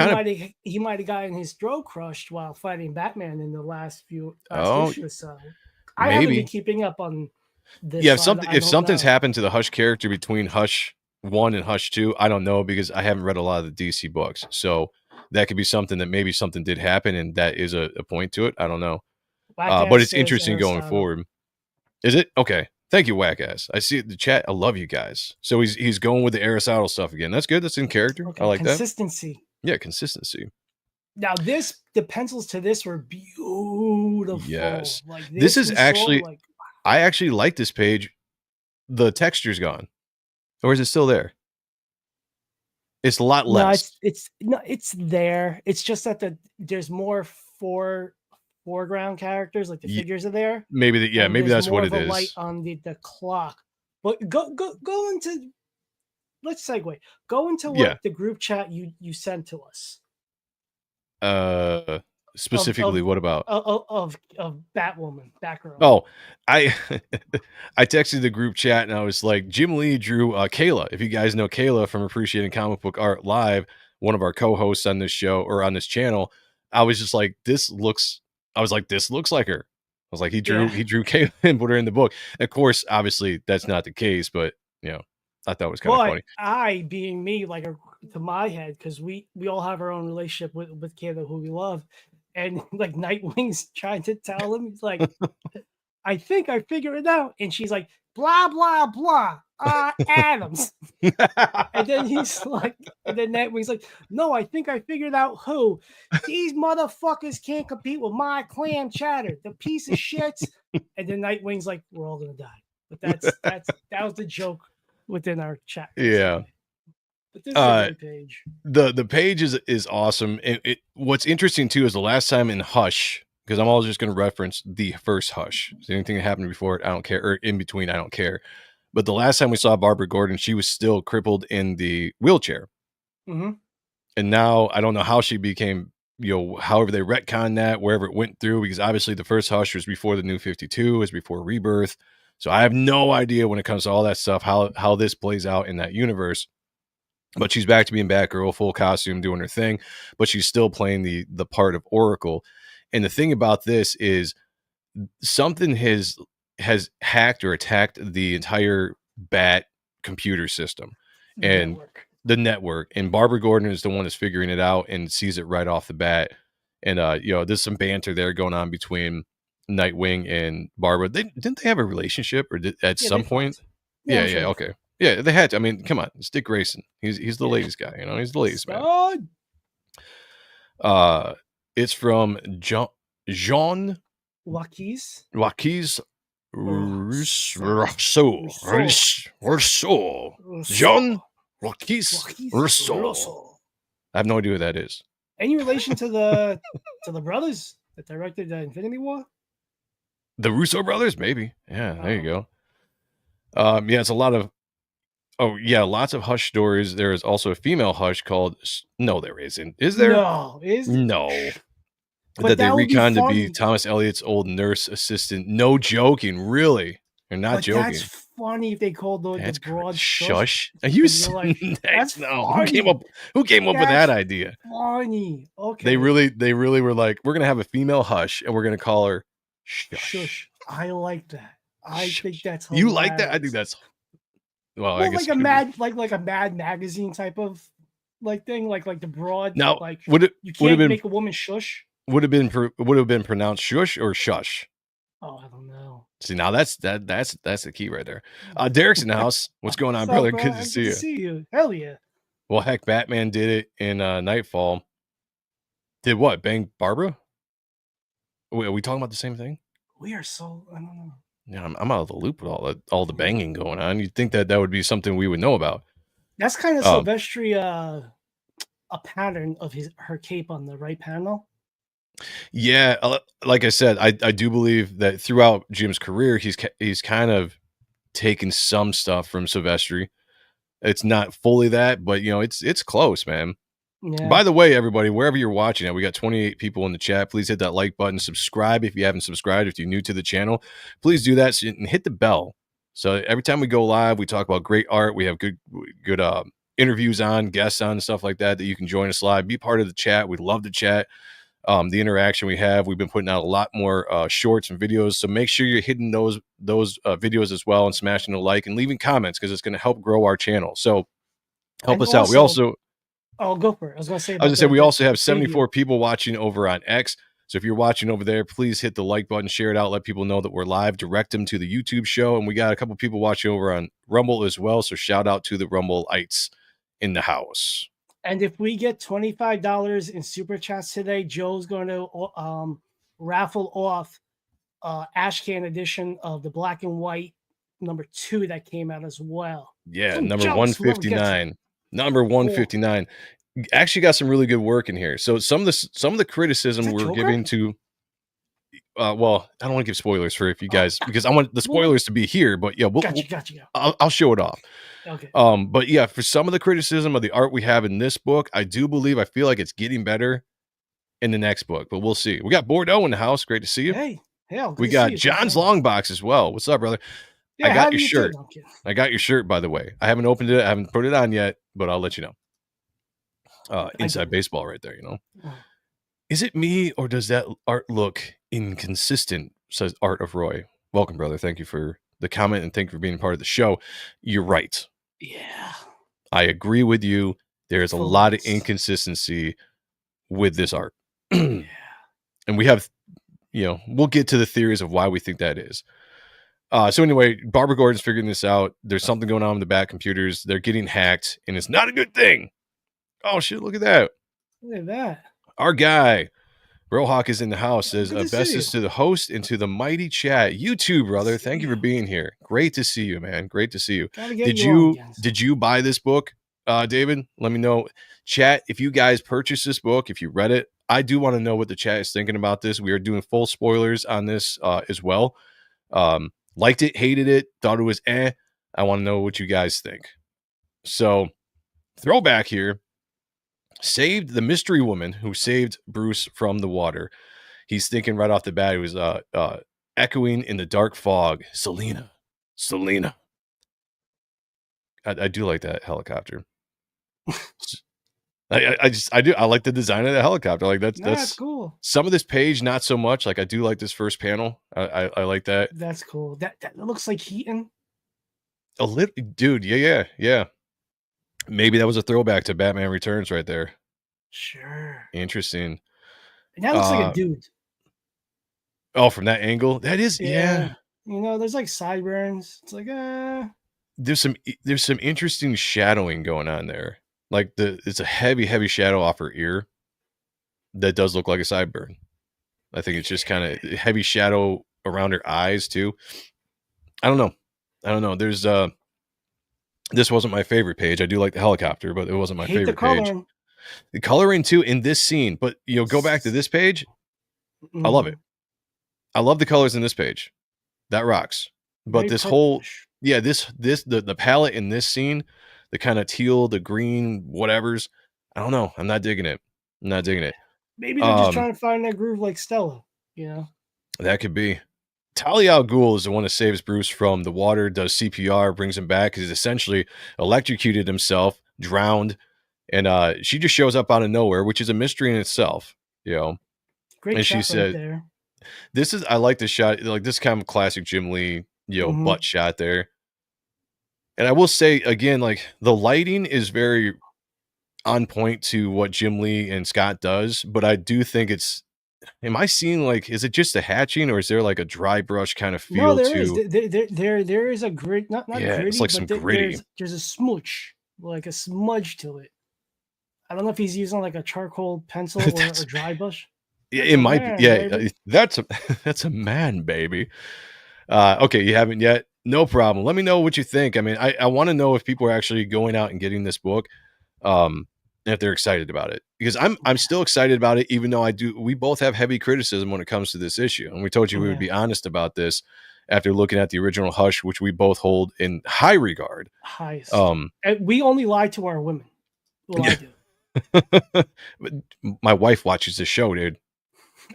he might have gotten his throat crushed while fighting Batman in the last few issues. So I haven't been keeping up on this. Yeah, if something's happened to the Hush character between Hush 1 and Hush 2, I don't know, because I haven't read a lot of the DC books. So that could be something that maybe something did happen, and that is a point to it. I don't know. But it's interesting going forward. Is it? Okay. Thank you, Wackass. I see the chat. I love you guys. So he's going with the Aristotle stuff again. That's good. That's in character. Okay. I like consistency. Yeah, consistency. Now the pencils to this were beautiful. Yes. Like this is actually I actually like this page. The texture's gone. Or is it still there? It's a lot less. It's there. It's just that there's more foreground characters, like the figures are there. Maybe maybe that's what it is. Light on the clock. But go into, let's segue. Go into what the group chat you sent to us. Specifically, what about of Batwoman, Batgirl? Oh, I texted the group chat and I was like, Jim Lee drew Kayla. If you guys know Kayla from Appreciating Comic Book Art Live, one of our co-hosts on this show or on this channel, I was just like, this looks like her. I was like, he drew Kayla and put her in the book. Of course, obviously that's not the case, but you know, I thought it was kind of funny. I being me, like to my head, because we all have our own relationship with Kayla, who we love. And like Nightwing's trying to tell him, he's like, I think I figured it out. And she's like, blah, blah, blah, Adams. And then he's like, and then Nightwing's like, no, I think I figured out who. These motherfuckers can't compete with my clam chatter, the piece of shit. And then Nightwing's like, we're all gonna die. But that was the joke within our chat. Yeah. But this is a good page. The page is awesome. And what's interesting too is the last time in Hush, because I'm always just going to reference the first Hush. So anything that happened before it, I don't care, or in between, I don't care. But the last time we saw Barbara Gordon, she was still crippled in the wheelchair. Mm-hmm. And now I don't know how she became, however they retconned that, wherever it went through, because obviously the first Hush was before the New 52, was before Rebirth. So I have no idea when it comes to all that stuff, how this plays out in that universe. But she's back to being Batgirl, full costume, doing her thing, but she's still playing the part of Oracle. And the thing about this is something has hacked or attacked the entire Bat computer system and the network. And Barbara Gordon is the one that's figuring it out and sees it right off the bat. And there's some banter there going on between Nightwing and Barbara. Didn't they have a relationship or at some point? Yeah, okay. Yeah, they had to. I mean, come on, it's Dick Grayson. He's the ladies guy, he's the ladies man. It's from Jean Joaquis Rousseau. Jean Joaquis Rousseau. I have no idea who that is. Any relation to the brothers that directed Infinity War? The Russo brothers, maybe. Yeah, there you go. Yeah, it's a lot of. Oh yeah, lots of Hush stories. There is also a female Hush called. No, there isn't. Is there? No, no. But that they reconned to be Thomas Elliott's old nurse assistant. No joking, really. They're not joking. That's funny if they called the broad shush. Are you like, that's no? Who came up with that idea? Funny. Okay. They really were like, we're gonna have a female Hush and we're gonna call her Shush. I like that. I think that's hilarious. You like that? I think that's well I guess like a Mad Magazine type of like thing, like the broad. Now, like would you can't make a woman shush. Would have been pronounced shush or shush. Oh, I don't know. See, now that's the key right there. Derek's in the house. What's going on, brother? Good to see you. Hell yeah. Well, heck, Batman did it in Nightfall. Did what? Bang Barbara? Wait, are we talking about the same thing? We are so I don't know. Yeah, I'm out of the loop with all the banging going on. You'd think that would be something we would know about. That's kind of Silvestri, a pattern of her cape on the right panel. Yeah, like I said, I do believe that throughout Jim's career, he's kind of taken some stuff from Silvestri. It's not fully that, but it's close, man. Yeah. By the way, everybody, wherever you're watching it, we got 28 people in the chat. Please hit that like button, subscribe if you haven't subscribed. If you're new to the channel, please do that and hit the bell. So every time we go live, we talk about great art. We have good interviews on, guests on, and stuff like that you can join us live. Be part of the chat. We love the chat. The interaction we have. We've been putting out a lot more shorts and videos, so make sure you're hitting those videos as well and smashing the like and leaving comments because it's going to help grow our channel. So help us out. We also go for it. I was going to say we also have 74 people watching over on X. So if you're watching over there, please hit the like button, share it out, let people know that we're live, direct them to the YouTube show, and we got a couple people watching over on Rumble as well. So shout out to the Rumbleites in the house. And if we get $25 in super chats today, Joe's going to raffle off Ashcan edition of the black and white number 2 that came out as well. Yeah, number 159. Number 159. Actually got some really good work in here. So some of the criticism we're giving to well, I don't want to give spoilers for if you guys because I want the spoilers to be here, but yeah, gotcha. I'll show it off. Okay. But yeah, for some of the criticism of the art we have in this book, I feel like it's getting better in the next book, but we'll see. We got Bordeaux in the house. Great to see you. Hey, we got John's long box as well. What's up, brother? Yeah, I got your shirt. I got your shirt, by the way. I haven't opened it. I haven't put it on yet, but I'll let you know. Inside baseball right there, Is it me or does that art look inconsistent? Says Art of Roy. Welcome, brother. Thank you for the comment and thank you for being part of the show. You're right. Yeah. I agree with you. There's a lot of inconsistency with this art. Yeah. And we have, we'll get to the theories of why we think that is. So anyway, Barbara Gordon's figuring this out. There's something going on with the Bat computers. They're getting hacked, and it's not a good thing. Oh, shit, look at that. Look at that. Our guy, Brohawk, is in the house. Says, bestest to the host and to the mighty chat. You too, brother. Thank you for being here. Great to see you, man. Great to see you. Did you buy this book, David? Let me know. Chat, if you guys purchased this book, if you read it, I do want to know what the chat is thinking about this. We are doing full spoilers on this as well. Liked it, hated it, thought it was I want to know what you guys think. So, throwback here. Saved the mystery woman who saved Bruce from the water. He's thinking right off the bat, he was echoing in the dark fog. Selena. I do like that helicopter. I like the design of the helicopter. Like That's cool. some of this page, not so much. Like I do like this first panel. I like that That's cool. That looks like Heaton. a little, dude. Yeah. Maybe that was a throwback to Batman Returns right there. Sure. Interesting. And that looks like a dude. Oh, from that angle, that is yeah. You know, there's like sideburns. It's like There's some interesting shadowing going on there. Like it's a heavy shadow off her ear. That does look like a sideburn. I think it's just kind of heavy shadow around her eyes too. I don't know. There's this wasn't my favorite page. I do like the helicopter, but it wasn't my hate favorite the coloring. page. The coloring too in this scene, but go back to this page. I love it. I love the colors in this page. That rocks. But Very this purplish. whole the palette in this scene, the kind of teal, the green, whatever's, I don't know. I'm not digging it. Maybe they're just trying to find that groove like Stella, you know? That could be. Talia al Ghul is the one that saves Bruce from the water, does CPR, brings him back, because he's essentially electrocuted himself, drowned, and she just shows up out of nowhere, which is a mystery in itself, you know. Great and shot she said, there. I like this shot, like this kind of classic Jim Lee, butt shot there. And I will say again, like the lighting is very on point to what Jim Lee and Scott does, but I do think am I seeing like, is it just a hatching or is there like a dry brush kind of feel? No, there is. There is a grit, not yeah, gritty, it's like but some gritty. There's a smooch, like a smudge to it. I don't know if he's using like a charcoal pencil or a dry brush. It might be. Yeah, that's a man, baby. Okay, you haven't yet. No problem. Let me know what you think. I mean, I want to know if people are actually going out and getting this book, and if they're excited about it. Because I'm still excited about it, even though we both have heavy criticism when it comes to this issue. And we told you we would be honest about this after looking at the original Hush, which we both hold in high regard. Highest. And we only lie to our women. Well, I do. My wife watches the show, dude.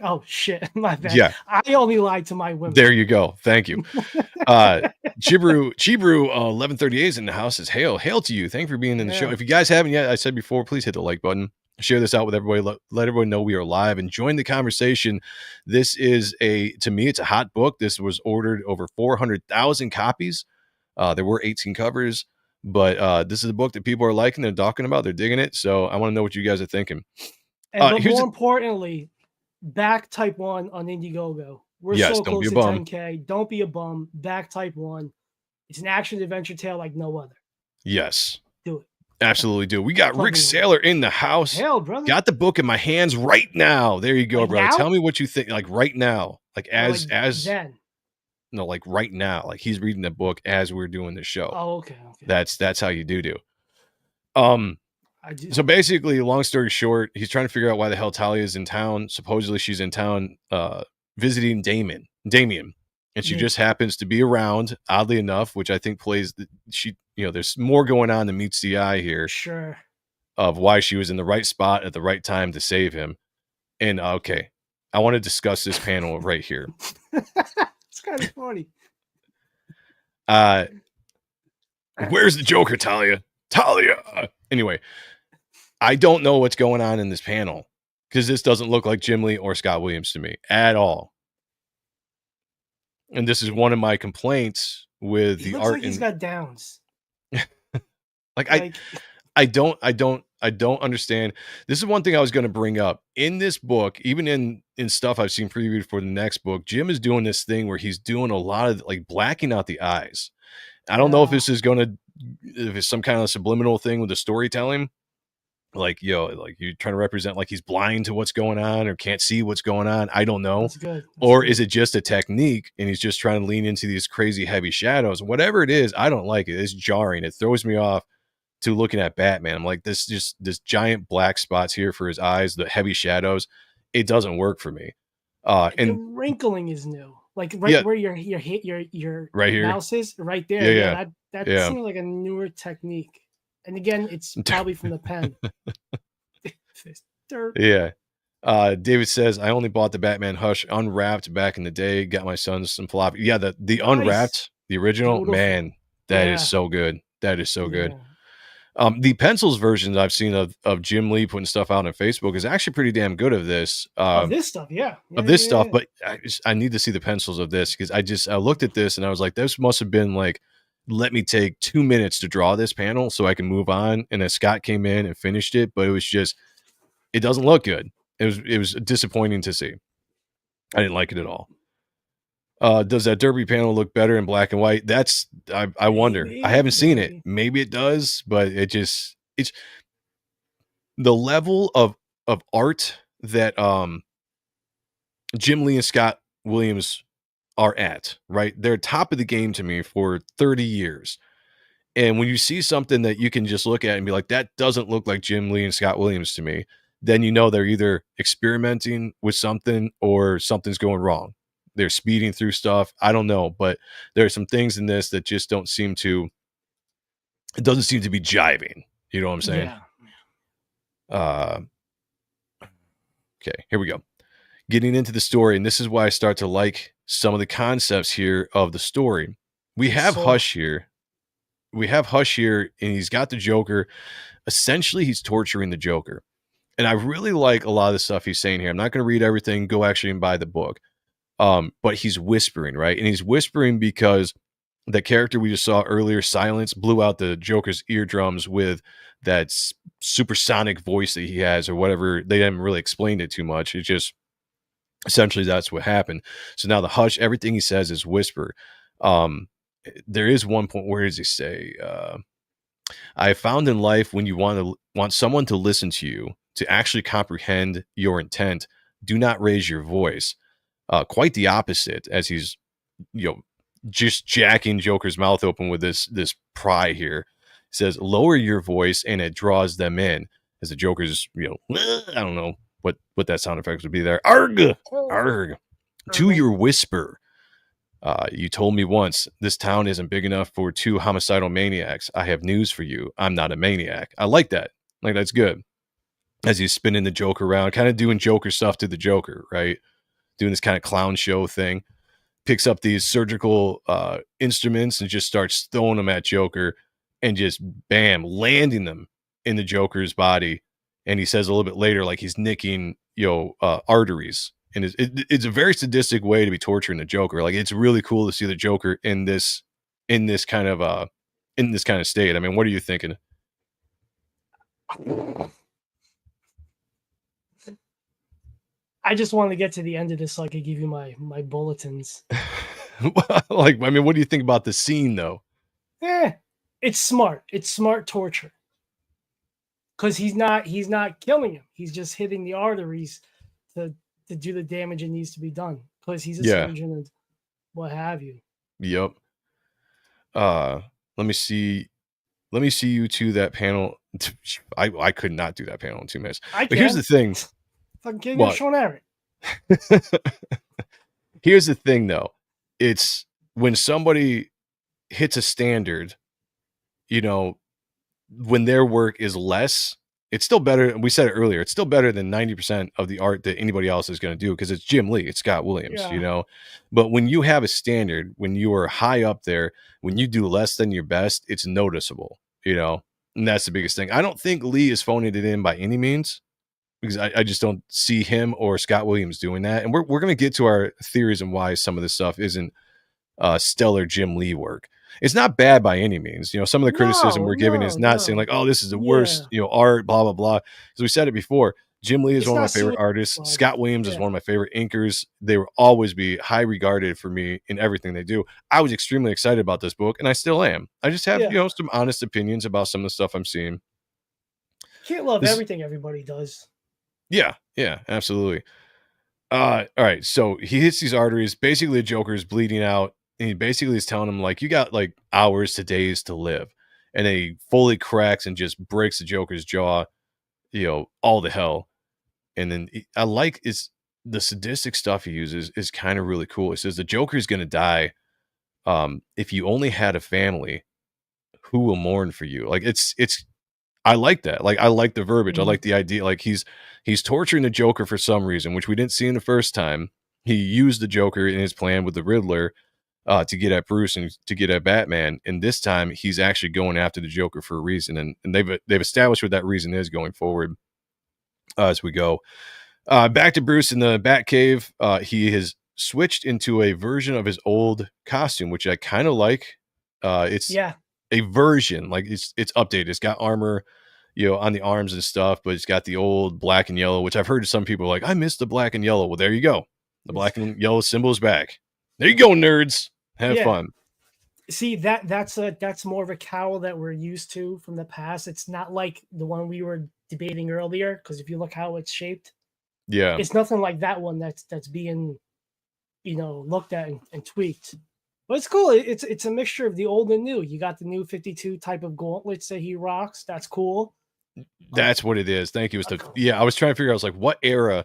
Oh shit, my bad. Yeah, I only lied to my women. There you go. Thank you. Chibru 1138 is in the house. Says hail to you. Thank you for being in the show. If you guys haven't yet, I said before, please hit the like button. Share this out with everybody. Let everyone know we are live and join the conversation. This is to me, it's a hot book. This was ordered over 400,000 copies. There were 18 covers, but this is a book that people are liking. They're talking about. They're digging it. So I want to know what you guys are thinking. And more importantly, back type 1 on Indiegogo. We're so close to 10K. Don't be a bum. Back type 1. It's an action adventure tale like no other. Yes. Do it. Absolutely do. We got Rick Saylor in the house. Hell, brother. Got the book in my hands right now. There you go, like brother. Now? Tell me what you think. Like right now. Like as then. No, like right now. Like he's reading the book as we're doing the show. Oh, okay. That's how you do. So basically, long story short, he's trying to figure out why the hell Talia is in town. Supposedly she's in town visiting Damien. And she just happens to be around, oddly enough, which I think plays there's more going on than meets the eye here. Sure. Of why she was in the right spot at the right time to save him. And okay, I want to discuss this panel right here. It's kind of funny. Where's the Joker, Talia? Anyway, I don't know what's going on in this panel because this doesn't look like Jim Lee or Scott Williams to me at all. And this is one of my complaints with the art. Like he's got downs. I don't understand. This is one thing I was going to bring up in this book, even in stuff I've seen previewed for the next book. Jim is doing this thing where he's doing a lot of like blacking out the eyes. I don't know if this is if it's some kind of subliminal thing with the storytelling. Like, like you're trying to represent like he's blind to what's going on or can't see what's going on. I don't know. That's good. Is it just a technique and he's just trying to lean into these crazy heavy shadows? Whatever it is, I don't like it. It's jarring. It throws me off to looking at Batman. I'm like, this giant black spots here for his eyes, the heavy shadows. It doesn't work for me. And the wrinkling is new. Like where your right here, mouse is right there. Yeah. That seems like a newer technique. And again, it's probably from the pen. Yeah. David says, I only bought the Batman Hush unwrapped back in the day. Got my sons some falafel. Yeah, the unwrapped, the original, beautiful. Man, that is so good. That is so good. The pencils versions I've seen of Jim Lee putting stuff out on Facebook is actually pretty damn good of this. Of this stuff, yeah. Of this stuff, but I need to see the pencils of this because I looked at this and I was like, this must have been like, let me take 2 minutes to draw this panel so I can move on. And then Scott came in and finished it, but it was just, it doesn't look good. It was disappointing to see. I didn't like it at all. Does that Derby panel look better in black and white? That's I wonder. I haven't seen it. Maybe it does, but it's the level of art that Jim Lee and Scott Williams are at, right? They're top of the game to me for 30 years. And when you see something that you can just look at and be like, that doesn't look like Jim Lee and Scott Williams to me, then you know they're either experimenting with something or something's going wrong. They're speeding through stuff. I don't know, but there are some things in this that just don't seem to, it doesn't seem to be jiving. You know what I'm saying? Yeah. Okay, here we go. Getting into the story, and this is why I start to like some of the concepts here of the story. We have Hush here. We have Hush here, and he's got the Joker. Essentially, he's torturing the Joker. And I really like a lot of the stuff he's saying here. I'm not going to read everything. Go actually and buy the book. But he's whispering, right? And he's whispering because the character we just saw earlier, Silence, blew out the Joker's eardrums with that supersonic voice that he has or whatever. They haven't really explained it too much. It's just essentially that's what happened. So now the Hush, everything he says is whisper. There is one point, where does he say? I found in life when you want someone to listen to you, to actually comprehend your intent, do not raise your voice. Quite the opposite, as he's, just jacking Joker's mouth open with this pry here. He says, lower your voice and it draws them in. As the Joker's, I don't know what that sound effect would be there. Arg! Arg! To your whisper. You told me once, this town isn't big enough for 2 homicidal maniacs. I have news for you. I'm not a maniac. I like that. Like, that's good. As he's spinning the Joker around, kind of doing Joker stuff to the Joker, right? Doing this kind of clown show thing. Picks up these surgical instruments and just starts throwing them at Joker and just, bam, landing them in the Joker's body. And he says a little bit later, like he's nicking, arteries. And it's a very sadistic way to be torturing the Joker. Like, it's really cool to see the Joker in this kind of state. I mean, what are you thinking? I just wanted to get to the end of this so I could give you my bulletins. Like, I mean, what do you think about the scene though? It's smart. It's smart torture. Because he's not killing him. He's just hitting the arteries to do the damage that needs to be done. Because he's a surgeon and what have you. Yep. Let me see you to that panel. I could not do that panel in 2 minutes. But here's the thing. Fucking Sean Ahrent. Here's the thing though. It's when somebody hits a standard, when their work is less, it's still better. We said it earlier. It's still better than 90% of the art that anybody else is going to do because it's Jim Lee, it's Scott Williams, But when you have a standard, when you are high up there, when you do less than your best, it's noticeable, and that's the biggest thing. I don't think Lee is phoning it in by any means because I just don't see him or Scott Williams doing that. And we're going to get to our theories and why some of this stuff isn't stellar Jim Lee work. It's not bad by any means. Some of the criticism we're giving is not saying like, oh, this is the worst, art, blah, blah, blah. Because we said it before, Jim Lee is one of my favorite artists. Scott Williams is one of my favorite inkers. They will always be high regarded for me in everything they do. I was extremely excited about this book, and I still am. I just have, some honest opinions about some of the stuff I'm seeing. Can't love everything everybody does. Yeah, absolutely. All right, so he hits these arteries. Basically, the Joker is bleeding out. And he basically is telling him, like, you got like hours to days to live. And then he fully cracks and just breaks the Joker's jaw, all the hell. And then I like is the sadistic stuff he uses is kind of really cool. He says the Joker is going to die. If you only had a family, who will mourn for you? Like it's, I like that. Like, I like the verbiage. I like the idea. Like he's torturing the Joker for some reason, which we didn't see in the first time. He used the Joker in his plan with the Riddler. to get at Bruce and to get at Batman. And this time he's actually going after the Joker for a reason, and they've established what that reason is going forward as we go. Back to Bruce in the Batcave. He has switched into a version of his old costume, which I kind of like. It's a version, like it's updated. It's got armor, on the arms and stuff, but it's got the old black and yellow, which I've heard some people are like, I miss the black and yellow. Well, there you go. The black and yellow symbol is back. There you go, nerds. Have fun. See, that's more of a cowl that we're used to from the past. It's not like the one we were debating earlier, because if you look how it's shaped, it's nothing like that one that's being looked at and tweaked. But it's cool. It's a mixture of the old and new. You got the new 52 type of gauntlets that he rocks. That's cool. That's what it is. Thank you. I was trying to figure out, I was like, what era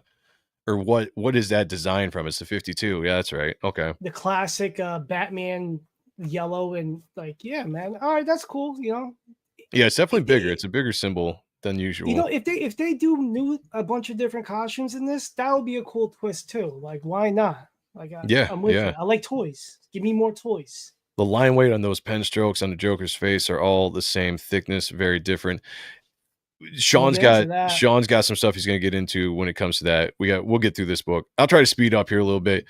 or what is that design from? It's the 52. Yeah, that's right. Okay. The classic Batman yellow and man. All right, that's cool. Yeah, it's definitely bigger. It's a bigger symbol than usual. If they do a bunch of different costumes in this, that would be a cool twist too. Like, why not? Like, I'm with you. I like toys. Give me more toys. The line weight on those pen strokes on the Joker's face are all the same thickness, very different. Sean's got some stuff he's going to get into when it comes to that. We'll get through this book. I'll try to speed up here a little bit.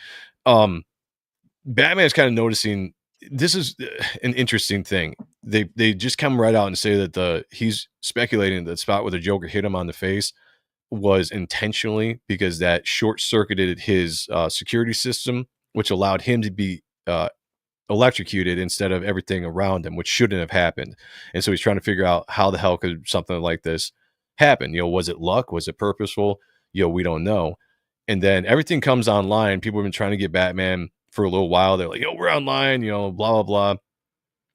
Batman's kind of noticing this is an interesting thing. They just come right out and say that he's speculating that the spot where the Joker hit him on the face was intentionally because that short-circuited his security system, which allowed him to be electrocuted instead of everything around him, which shouldn't have happened. And so he's trying to figure out how the hell could something like this happen. Was it luck? Was it purposeful? We don't know. And then everything comes online. People have been trying to get Batman for a little while. They're like, we're online, blah, blah, blah.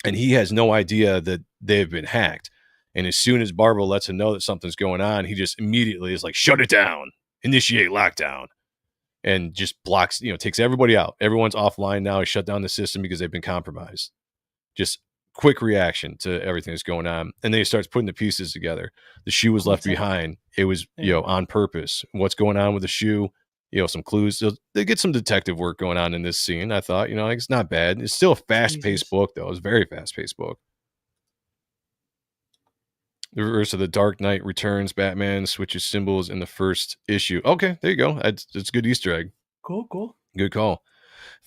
And he has no idea that they've been hacked. And as soon as Barbara lets him know that something's going on, he just immediately is like, shut it down, initiate lockdown, and just blocks, takes everybody out. Everyone's offline now. He shut down the system because they've been compromised. Just quick reaction to everything that's going on. And then he starts putting the pieces together. The shoe was left behind. It was, on purpose. What's going on with the shoe? Some clues. They get some detective work going on in this scene. I thought, it's not bad. It's still a fast-paced book, though. It's a very fast-paced book. The reverse of the Dark Knight Returns. Batman switches symbols in the first issue. Okay, there you go. It's a good Easter egg. Cool. Good call.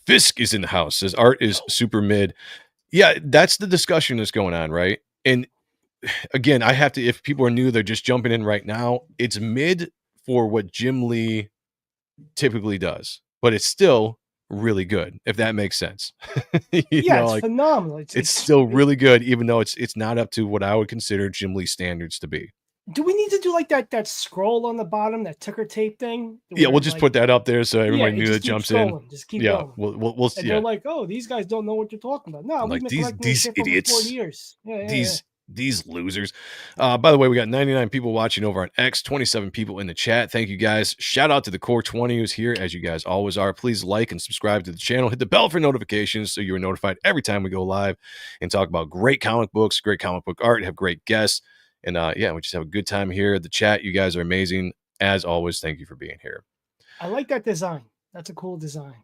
Fisk is in the house. Says art is super mid. Yeah, that's the discussion that's going on, right? And again, I have to, if people are new, they're just jumping in right now. It's mid for what Jim Lee typically does, but it's still really good, if that makes sense. It's phenomenal. It's still really good, even though it's not up to what I would consider Jim Lee standards to be. Do we need to do like that scroll on the bottom, that ticker tape thing? Yeah, we'll just put that up there so everybody knew that jumps in. Just keep going. We'll see. They're like, oh, these guys don't know what you're talking about. No, like these idiots. For 40 years. These losers. By the way, we got 99 people watching over on X, 27 people in the chat. Thank you guys. Shout out to the core 20 who's here, as you guys always are. Please like and subscribe to the channel. Hit the bell for notifications so you are notified every time we go live and talk about great comic books, great comic book art, have great guests. And we just have a good time here. The chat, you guys are amazing. As always, thank you for being here. I like that design. That's a cool design.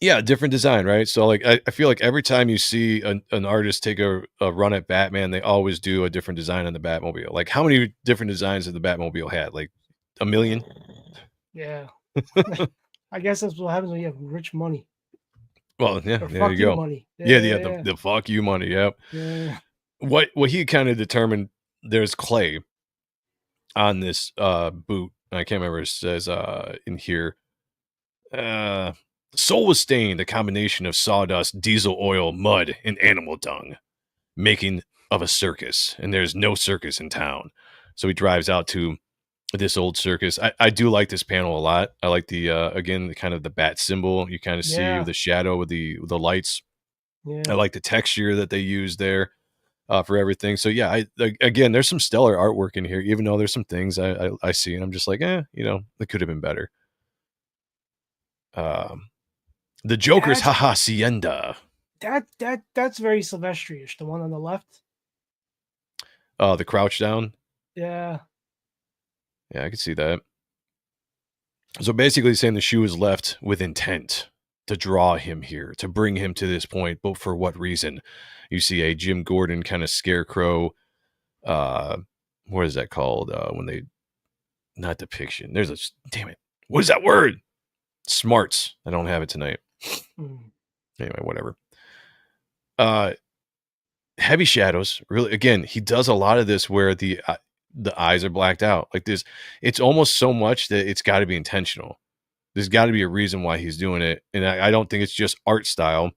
Yeah, different design, right? So like I feel like every time you see an artist take a run at Batman, they always do a different design on the Batmobile. Like how many different designs have the Batmobile had? Like 1 million? Yeah. I guess that's what happens when you have rich money. Well, yeah, there you go. Money. The fuck you money, yep. Yeah. What he kind of determined, there's clay on this boot. I can't remember, it says in here. Soul was stained, a combination of sawdust, diesel oil, mud, and animal dung, making of a circus. And there's no circus in town. So he drives out to this old circus. I do like this panel a lot. I like the again, the kind of the bat symbol. You kind of see the shadow with the lights. Yeah. I like the texture that they use there for everything. So yeah, again, there's some stellar artwork in here, even though there's some things I see and I'm just like, it could have been better. The Joker's hacienda. That's very Silvestri-ish. The one on the left. The crouch down. Yeah. Yeah, I can see that. So basically saying the shoe is left with intent. to draw him here, to bring him to this point, but for what reason? You see a Jim Gordon kind of scarecrow. What is that called? When they, not depiction. There's a, damn it. What is that word? Smarts. I don't have it tonight. Anyway, whatever. Heavy shadows. Really, again, he does a lot of this where the eyes are blacked out. Like this, it's almost so much that it's got to be intentional. There's got to be a reason why he's doing it, and I don't think it's just art style.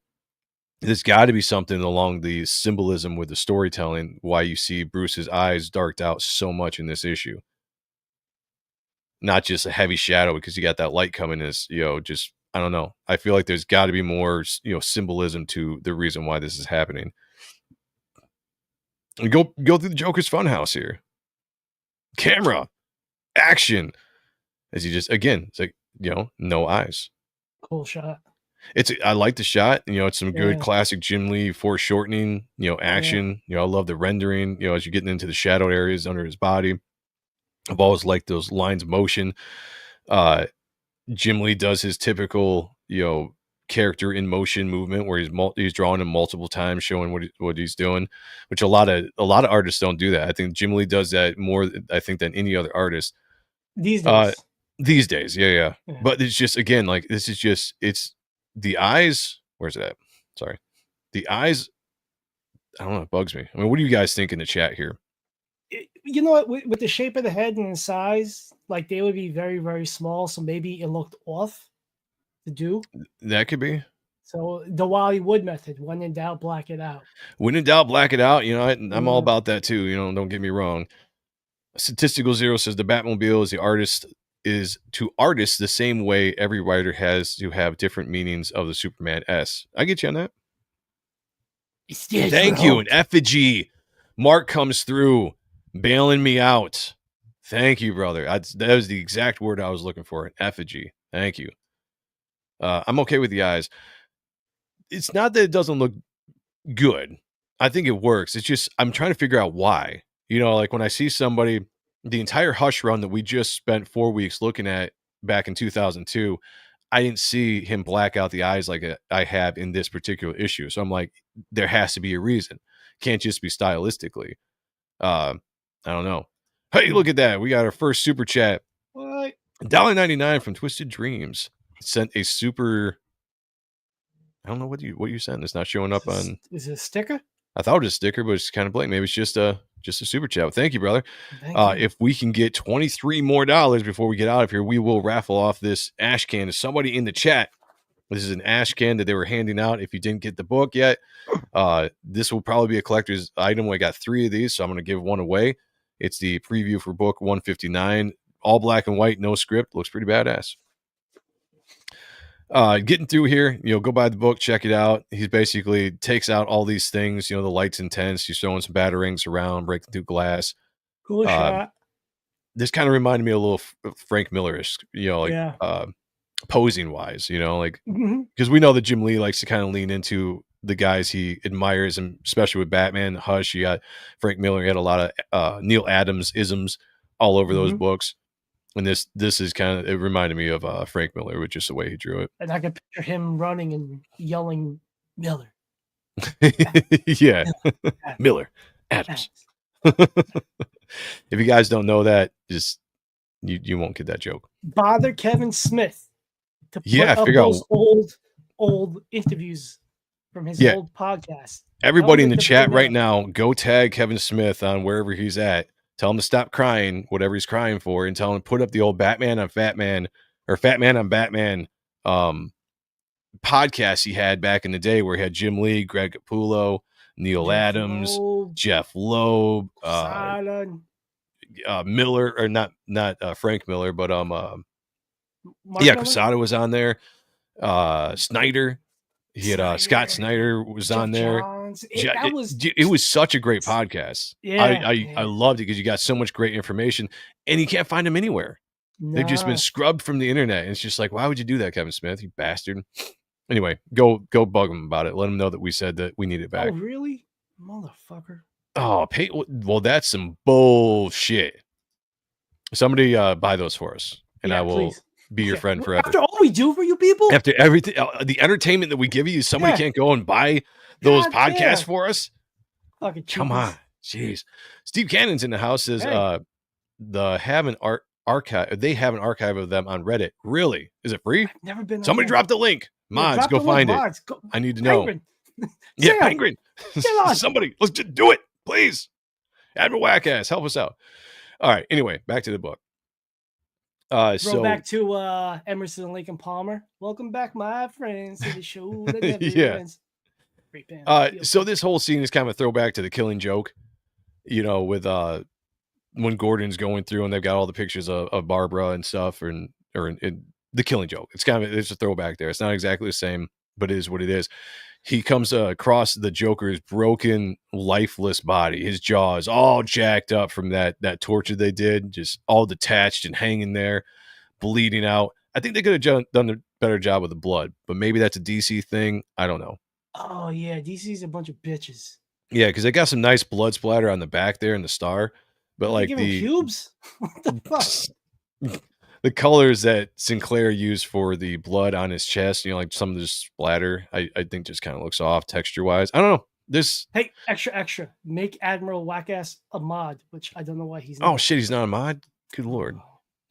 There's got to be something along the symbolism with the storytelling why you see Bruce's eyes darked out so much in this issue. Not just a heavy shadow because you got that light coming as, just, I don't know. I feel like there's got to be more, symbolism to the reason why this is happening. And go through the Joker's Funhouse here. Camera, action. As you just, again, it's like, no eyes. Cool shot. I like the shot. It's some good classic Jim Lee foreshortening, action. I love the rendering, as you're getting into the shadow areas under his body. I've always liked those lines of motion. Jim Lee does his typical, character in motion movement where he's drawing him multiple times, showing what he's doing, which a lot of artists don't do that. I think Jim Lee does that more, than any other artist these days. These days, yeah. But it's just, again, like, this is just, it's the eyes. Where's it at? Sorry, the eyes. I don't know. It bugs me. I mean, what do you guys think in the chat here? You know what? With the shape of the head and the size, like, they would be very, very small. So maybe it looked off to do. That could be. So the Wally Wood method: when in doubt, black it out. When in doubt, black it out. I'm all about that too. Don't get me wrong. Statistical Zero says the Batmobile is to artists the same way every writer has to have different meanings of the Superman S. I get you on that. Thank you. An effigy. Mark comes through, bailing me out. Thank you, brother. That was the exact word I was looking for. An effigy. Thank you. I'm okay with the eyes. It's not that it doesn't look good. I think it works. It's just, I'm trying to figure out why. Like when I see somebody, the entire Hush run that we just spent 4 weeks looking at back in 2002, I didn't see him black out the eyes like I have in this particular issue. So I'm like, there has to be a reason. Can't just be stylistically. I don't know. Hey, look at that. We got our first super chat. What? $1.99 from Twisted Dreams. Sent a super. I don't know what you sent. It's not showing up on. Is it a sticker? I thought it was a sticker, but it's kind of blank. Maybe it's just a super chat. Well, thank you, brother. Thank you. If we can get $23 more before we get out of here, we will raffle off this ash can to somebody in the chat. This is an ash can that they were handing out. If you didn't get the book yet, this will probably be a collector's item. We got 3 of these, so I'm going to give one away. It's the preview for book 159, all black and white, no script. Looks pretty badass. Getting through here, go buy the book, check it out. He basically takes out all these things, the light's intense. He's throwing some batarangs around, breaking through glass. Cool shot. This kind of reminded me a little Frank Miller-ish, posing wise, because we know that Jim Lee likes to kind of lean into the guys he admires, and especially with Batman, Hush. You got Frank Miller. He had a lot of Neil Adams isms all over those books. And this is kind of, it reminded me of Frank Miller with just the way he drew it. And I can picture him running and yelling, Miller. Yeah. Miller. Adams. If you guys don't know that, just you won't get that joke. Bother Kevin Smith to put up figure those out old interviews from his old podcast. Everybody in the chat right now, go tag Kevin Smith on wherever he's at. Tell him to stop crying, whatever he's crying for, and tell him to put up the old Batman on Fat Man or Fat Man on Batman podcast he had back in the day, where he had Jim Lee, Greg Capullo, Neil Adams, Jeff Loeb, Miller, or not Frank Miller, but Quesada was on there. Snyder. He had Scott Snyder was Jeff on there. It was such a great podcast. I loved it because you got so much great information, and you can't find them anywhere. They've just been scrubbed from the internet. And it's just like, why would you do that, Kevin Smith? You bastard. Anyway, go bug them about it. Let them know that we said that we need it back. Oh, really? Motherfucker. Oh, well, that's some bullshit. Somebody buy those for us, and I will. Please. be your friend forever. After all we do for you people? After everything, the entertainment that we give you, somebody can't go and buy those podcasts for us? Fucking Come on. Jeez. Steve Cannon's in the house. Says they have an archive of them on Reddit. Really? Is it free? I've never been. Somebody drop the link. Mods, go find it. I need to know. Yeah, Penguin. Somebody, let's just do it, please. Admiral Wackass, help us out. All right. Anyway, back to the book. So back to Emerson and Lake and Palmer. Welcome back, my friends, to the show that never ends. Great band. So this whole scene is kind of a throwback to The Killing Joke, with when Gordon's going through and they've got all the pictures of Barbara and stuff, or in The Killing Joke. It's a throwback there. It's not exactly the same, but it is what it is. He comes across the Joker's broken, lifeless body. His jaw is all jacked up from that torture they did, just all detached and hanging there, bleeding out. I think they could have done a better job with the blood, but maybe that's a DC thing. I don't know. Oh, yeah. DC's a bunch of bitches. Yeah, because they got some nice blood splatter on the back there in the star, but like the cubes? What the fuck? The colors that Sinclair used for the blood on his chest, like some of the splatter, I think just kind of looks off texture wise. I don't know. Hey, extra. Make Admiral Wackass a mod, which I don't know why he's not. Oh shit, he's not a mod? Good lord.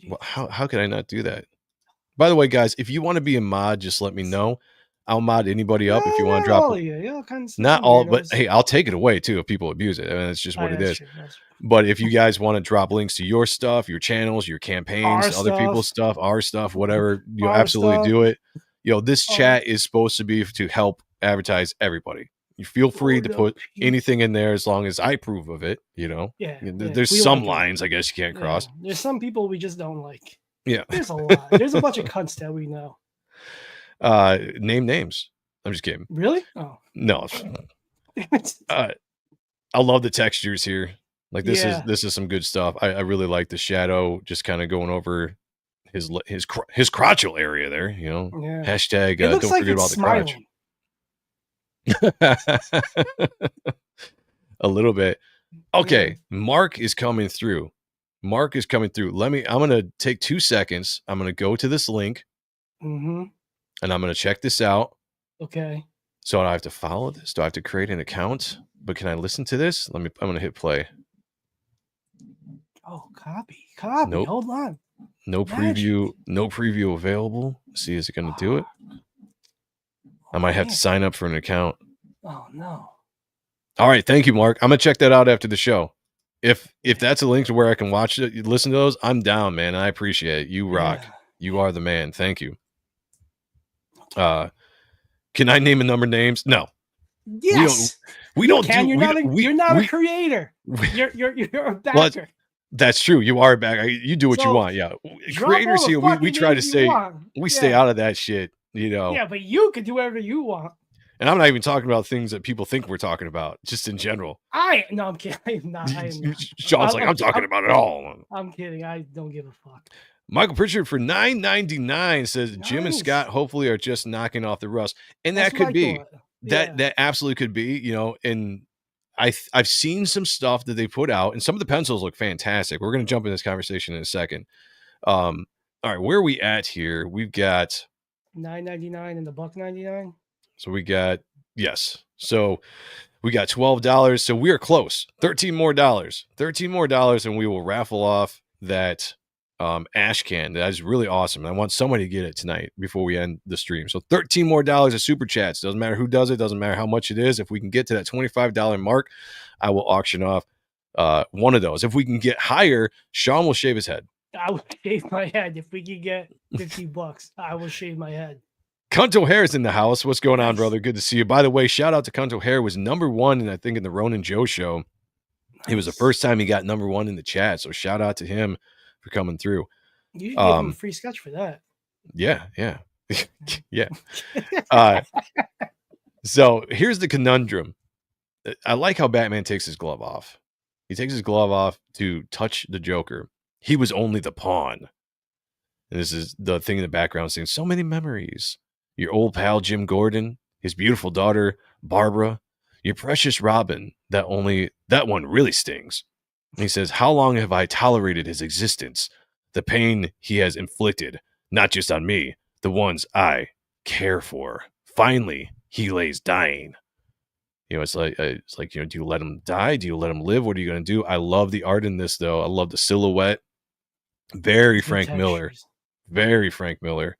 Well, how could I not do that? By the way, guys, if you want to be a mod, just let me know. I'll mod anybody up if you want to drop it. Not all, but hey, I'll take it away too if people abuse it. I mean, it's just what it is. True. But if you guys want to drop links to your stuff, your channels, your campaigns, other people's stuff, our stuff, whatever, absolutely do it. This chat is supposed to be to help advertise everybody. You feel free to put anything in there as long as I approve of it. Yeah. There's some lines I guess you can't cross. There's some people we just don't like. Yeah. There's a lot. There's a bunch of cunts that we know. Name names. I'm just kidding. Really? Oh no. I love the textures here. Like this is some good stuff. I really like the shadow just kind of going over his crotchal area there. Hashtag don't forget about the crotch. A little bit. Okay, Mark is coming through. I'm gonna take 2 seconds. I'm gonna go to this link. Mm-hmm. And I'm going to check this out. Okay. So do I have to follow this? Do I have to create an account? But can I listen to this? I'm going to hit play. Oh, copy. Nope. Hold on. No preview available. See, is it going to do it? I might have to sign up for an account. Oh, no. All right. Thank you, Mark. I'm going to check that out after the show. If that's a link to where I can watch it, listen to those, I'm down, man. I appreciate it. You rock. Yeah. You are the man. Thank you. Can I name a number of names? No. Yes. We don't. You're not a creator. You're a backer. Well, that's true. You are a backer. You do what you want. Yeah. Creators here, we try to stay out of that shit. Yeah, but you can do whatever you want. And I'm not even talking about things that people think we're talking about, just in general. No, I'm kidding. I am not. Sean's I'm talking about it all. I'm kidding. I don't give a fuck. Michael Pritchard for $9.99 says Jim and Scott hopefully are just knocking off the rust, and that could be that absolutely could be. And I've seen some stuff that they put out, and some of the pencils look fantastic. We're going to jump in this conversation in a second. All right, where are we at here? We've got $9.99 and the $1.99. So we got So we got $12. So we are close. $13 more, and we will raffle off that ash can. That is really awesome. I want somebody to get it tonight before we end the stream. So $13 more of super chats. Doesn't matter who does it. Doesn't matter how much it is. If we can get to that $25 mark, I will auction off one of those. If we can get higher, Sean will shave his head. I will shave my head. If we can get $50, I will shave my head. Cunto Hair's in the house. What's going on, brother? Good to see you. By the way, shout out to Cunto Hair. Was number one, I think, in the Ronan Joe show. Nice. It was the first time he got number one in the chat. So shout out to him for coming through. You should give him a free sketch for that. Yeah. Yeah. So here's the conundrum. I like how Batman takes his glove off. He takes his glove off to touch the Joker. He was only the pawn. And this is the thing in the background saying, so many memories. Your old pal, Jim Gordon, his beautiful daughter, Barbara, your precious Robin, that one really stings. And he says, how long have I tolerated his existence? The pain he has inflicted. Not just on me, the ones I care for. Finally, he lays dying. It's like, do you let him die? Do you let him live? What are you going to do? I love the art in this, though. I love the silhouette. Very Frank Miller. Very Frank Miller,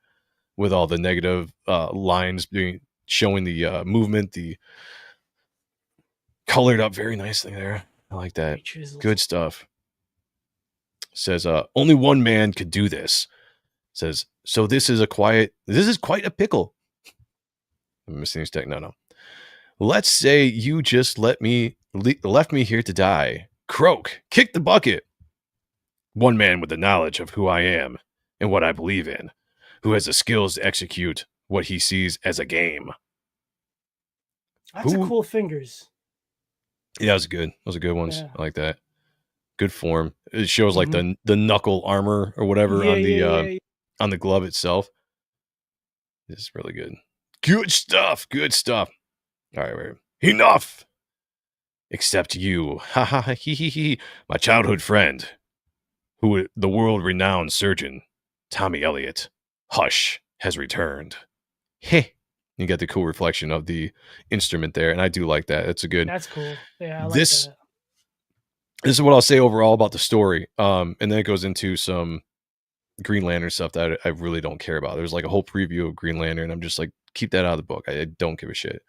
with all the negative lines showing the movement, the colored up very nicely there. I like that. Good stuff. Says, only one man could do this. Says, so this is quite a pickle. I'm missing his tech. No. Let's say you just left me here to die. Croak, kick the bucket. One man with the knowledge of who I am and what I believe in, who has the skills to execute what he sees as a game. That's a cool fingers. Yeah, those are good ones. Yeah. I like that. Good form. It shows like the knuckle armor or whatever on the glove itself. This is really good. Good stuff. All right, enough. Except you, ha ha ha, he, my childhood friend, the world-renowned surgeon, Tommy Elliott, Hush, has returned. Heh. You get the cool reflection of the instrument there, and I do like that. That's cool. Yeah, I like that. This is what I'll say overall about the story. And then it goes into some Green Lantern stuff that I really don't care about. There's like a whole preview of Green Lantern. I'm just like, keep that out of the book. I don't give a shit.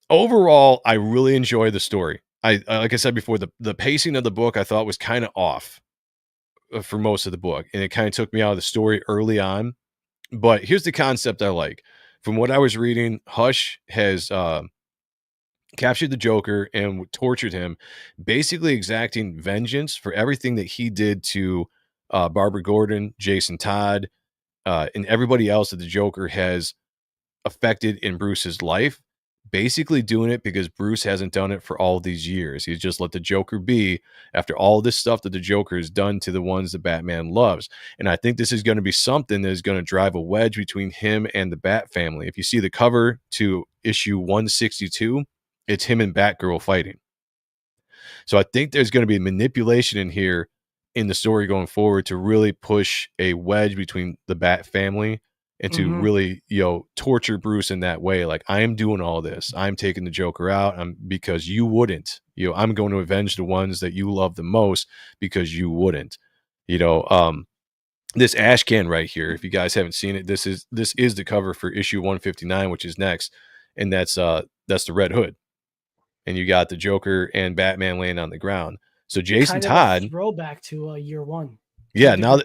Overall, I really enjoy the story. I like I said before, the pacing of the book I thought was kind of off for most of the book, and it kind of took me out of the story early on. But here's the concept I like. From what I was reading, Hush has captured the Joker and tortured him, basically exacting vengeance for everything that he did to Barbara Gordon, Jason Todd, and everybody else that the Joker has affected in Bruce's life. Basically doing it because Bruce hasn't done it for all these years. He's just let the Joker be after all this stuff that the Joker has done to the ones that Batman loves. And I think this is going to be something that is going to drive a wedge between him and the Bat family. If you see the cover to issue 162, it's him and Batgirl fighting. So I think there's going to be manipulation in here in the story going forward to really push a wedge between the Bat family and to really, torture Bruce in that way. Like, I am doing all this. I'm taking the Joker out because you wouldn't. I'm going to avenge the ones that you love the most because you wouldn't. This ash can right here, if you guys haven't seen it, this is the cover for issue 159, which is next, and that's the Red Hood. And you got the Joker and Batman laying on the ground. So Jason Todd, throwback to year one. Yeah, now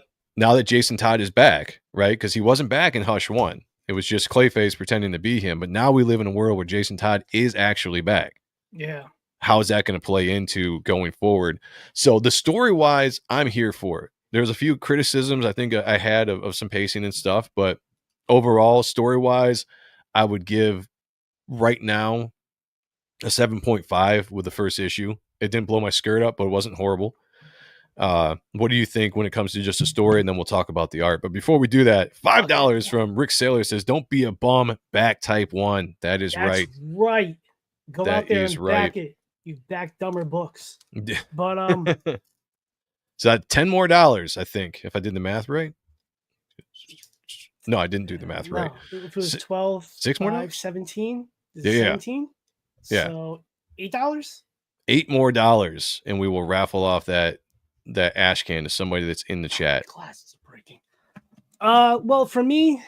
that Jason Todd is back, right? Because he wasn't back in Hush 1. It was just Clayface pretending to be him. But now we live in a world where Jason Todd is actually back. Yeah. How is that going to play into going forward? So the story-wise, I'm here for it. There's a few criticisms I think I had of some pacing and stuff. But overall, story-wise, I would give right now a 7.5 with the first issue. It didn't blow my skirt up, but it wasn't horrible. What do you think when it comes to just a story? And then we'll talk about the art. But before we do that, $5 from Rick Saylor says, don't be a bum, back type 1. That's right. Go out there and back it. You back dumber books. But so that $10 more, I think, if I did the math right. No, I didn't do the math right. If it was 12, 6 more, 5, 17. Is it 17? Yeah. So $8? $8 more, and we will raffle off that ash can to somebody that's in the chat. Glasses are breaking. Well, for me,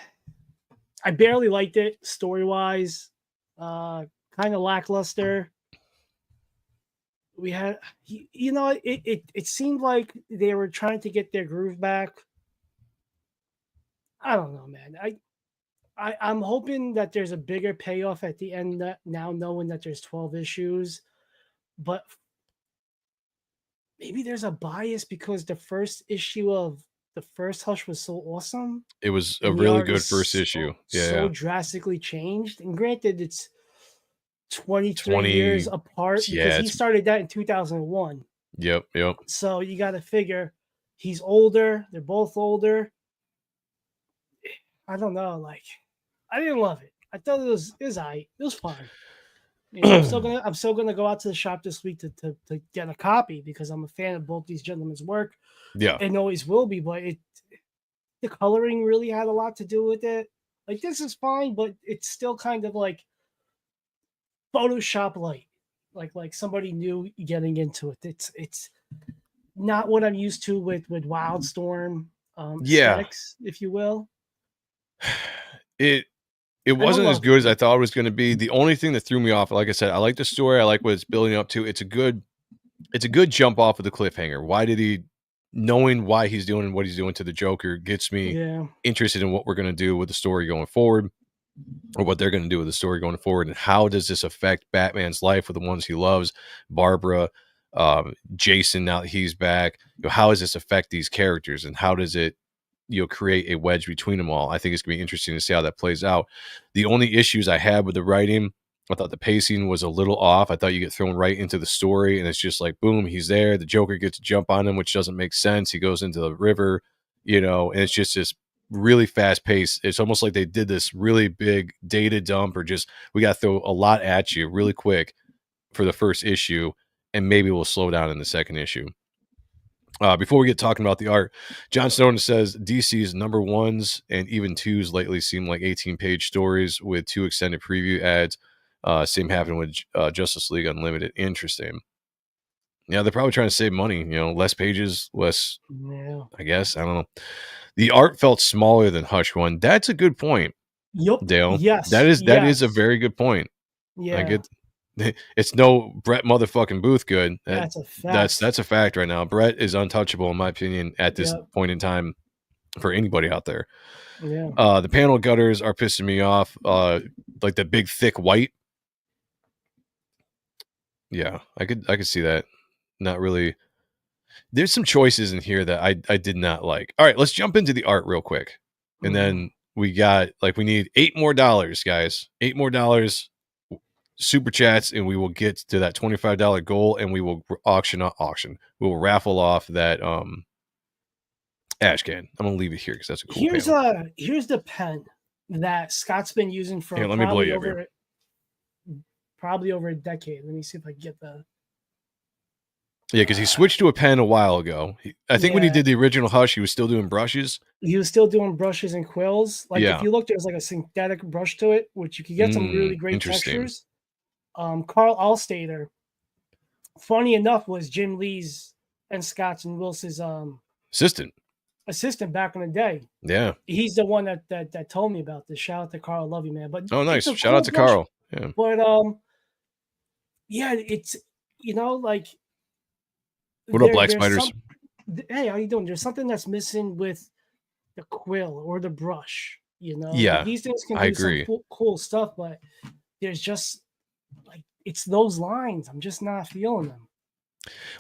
I barely liked it story-wise. Kind of lackluster. We had, it seemed like they were trying to get their groove back. I don't know, man. I'm hoping that there's a bigger payoff at the end now, knowing that there's 12 issues, but maybe there's a bias because the first issue of the first Hush was so awesome. It was a really good first issue. So drastically changed. And granted, it's 23 years apart because he started that in 2001. Yep. So you got to figure he's older. They're both older. I don't know. Like, I didn't love it. I thought it was alright. It was fine. I'm still gonna go out to the shop this week to get a copy because I'm a fan of both these gentlemen's work. Yeah, and always will be. But the coloring really had a lot to do with it. Like this is fine, but it's still kind of like Photoshop light. Like somebody new getting into it. It's not what I'm used to with Wildstorm Yeah, aesthetics, if you will. it I don't wasn't as love good it. as I thought it was going to be. The only thing that threw me off, like I said, I like the story. I like what it's building up to. It's a good jump off of the cliffhanger. Why did he, knowing why he's doing what he's doing to the Joker, gets me Yeah. interested in what we're going to do with the story going forward, or what they're going to do with the story going forward, and how does this affect Batman's life with the ones he loves, Barbara, Jason. Now that he's back, how does this affect these characters, and how does it, create a wedge between them all? I think it's gonna be interesting to see how that plays out. The only issues I had with the writing, I thought the pacing was a little off. I thought you get thrown right into the story, and it's just like, boom, he's there. The Joker gets to jump on him, which doesn't make sense. He goes into the river, and it's just this really fast pace. It's almost like they did this really big data dump, or just, we got to throw a lot at you really quick for the first issue, and maybe we'll slow down in the second issue. Before we get talking about the art, John Snowden says DC's number ones and even twos lately seem like 18-page stories with 2 extended preview ads. Same happened with Justice League Unlimited. Interesting. Yeah, they're probably trying to save money. Less pages, less. Yeah. I guess, I don't know. The art felt smaller than Hush one. That's a good point, Yup. Dale. Yes. That is yes. a very good point. Yeah. I get. It's no Brett motherfucking Booth good. That's a fact. That's a fact right now. Brett is untouchable in my opinion at this point in time for anybody out there. Yeah. The panel gutters are pissing me off. Like the big thick white. Yeah, I could see that. Not really. There's some choices in here that I did not like. All right, let's jump into the art real quick. And then we need $8 more, guys. $8 more super chats, and we will get to that $25 goal, and we will we will raffle off that ash can. I'm gonna leave it here because that's a cool here's the pen that Scott's been using for let me blow you up here. Probably over a decade. Let me see if I can get the. Yeah, because he switched to a pen a while ago. I think when he did the original Hush, he was still doing brushes. He was still doing brushes and quills. Like if you look, there's like a synthetic brush to it, which you can get some really great textures. Carl Allstater, funny enough, was Jim Lee's and Scott's and Wilson's assistant back in the day. Yeah, he's the one that told me about this. Shout out to Carl, love you, man. But nice. Shout out to Carl. Yeah, but yeah, it's like. What up, Black Spiders? Hey, how you doing? There's something that's missing with the quill or the brush. Yeah, these things can do some cool stuff, but there's just like it's those lines. I'm just not feeling them.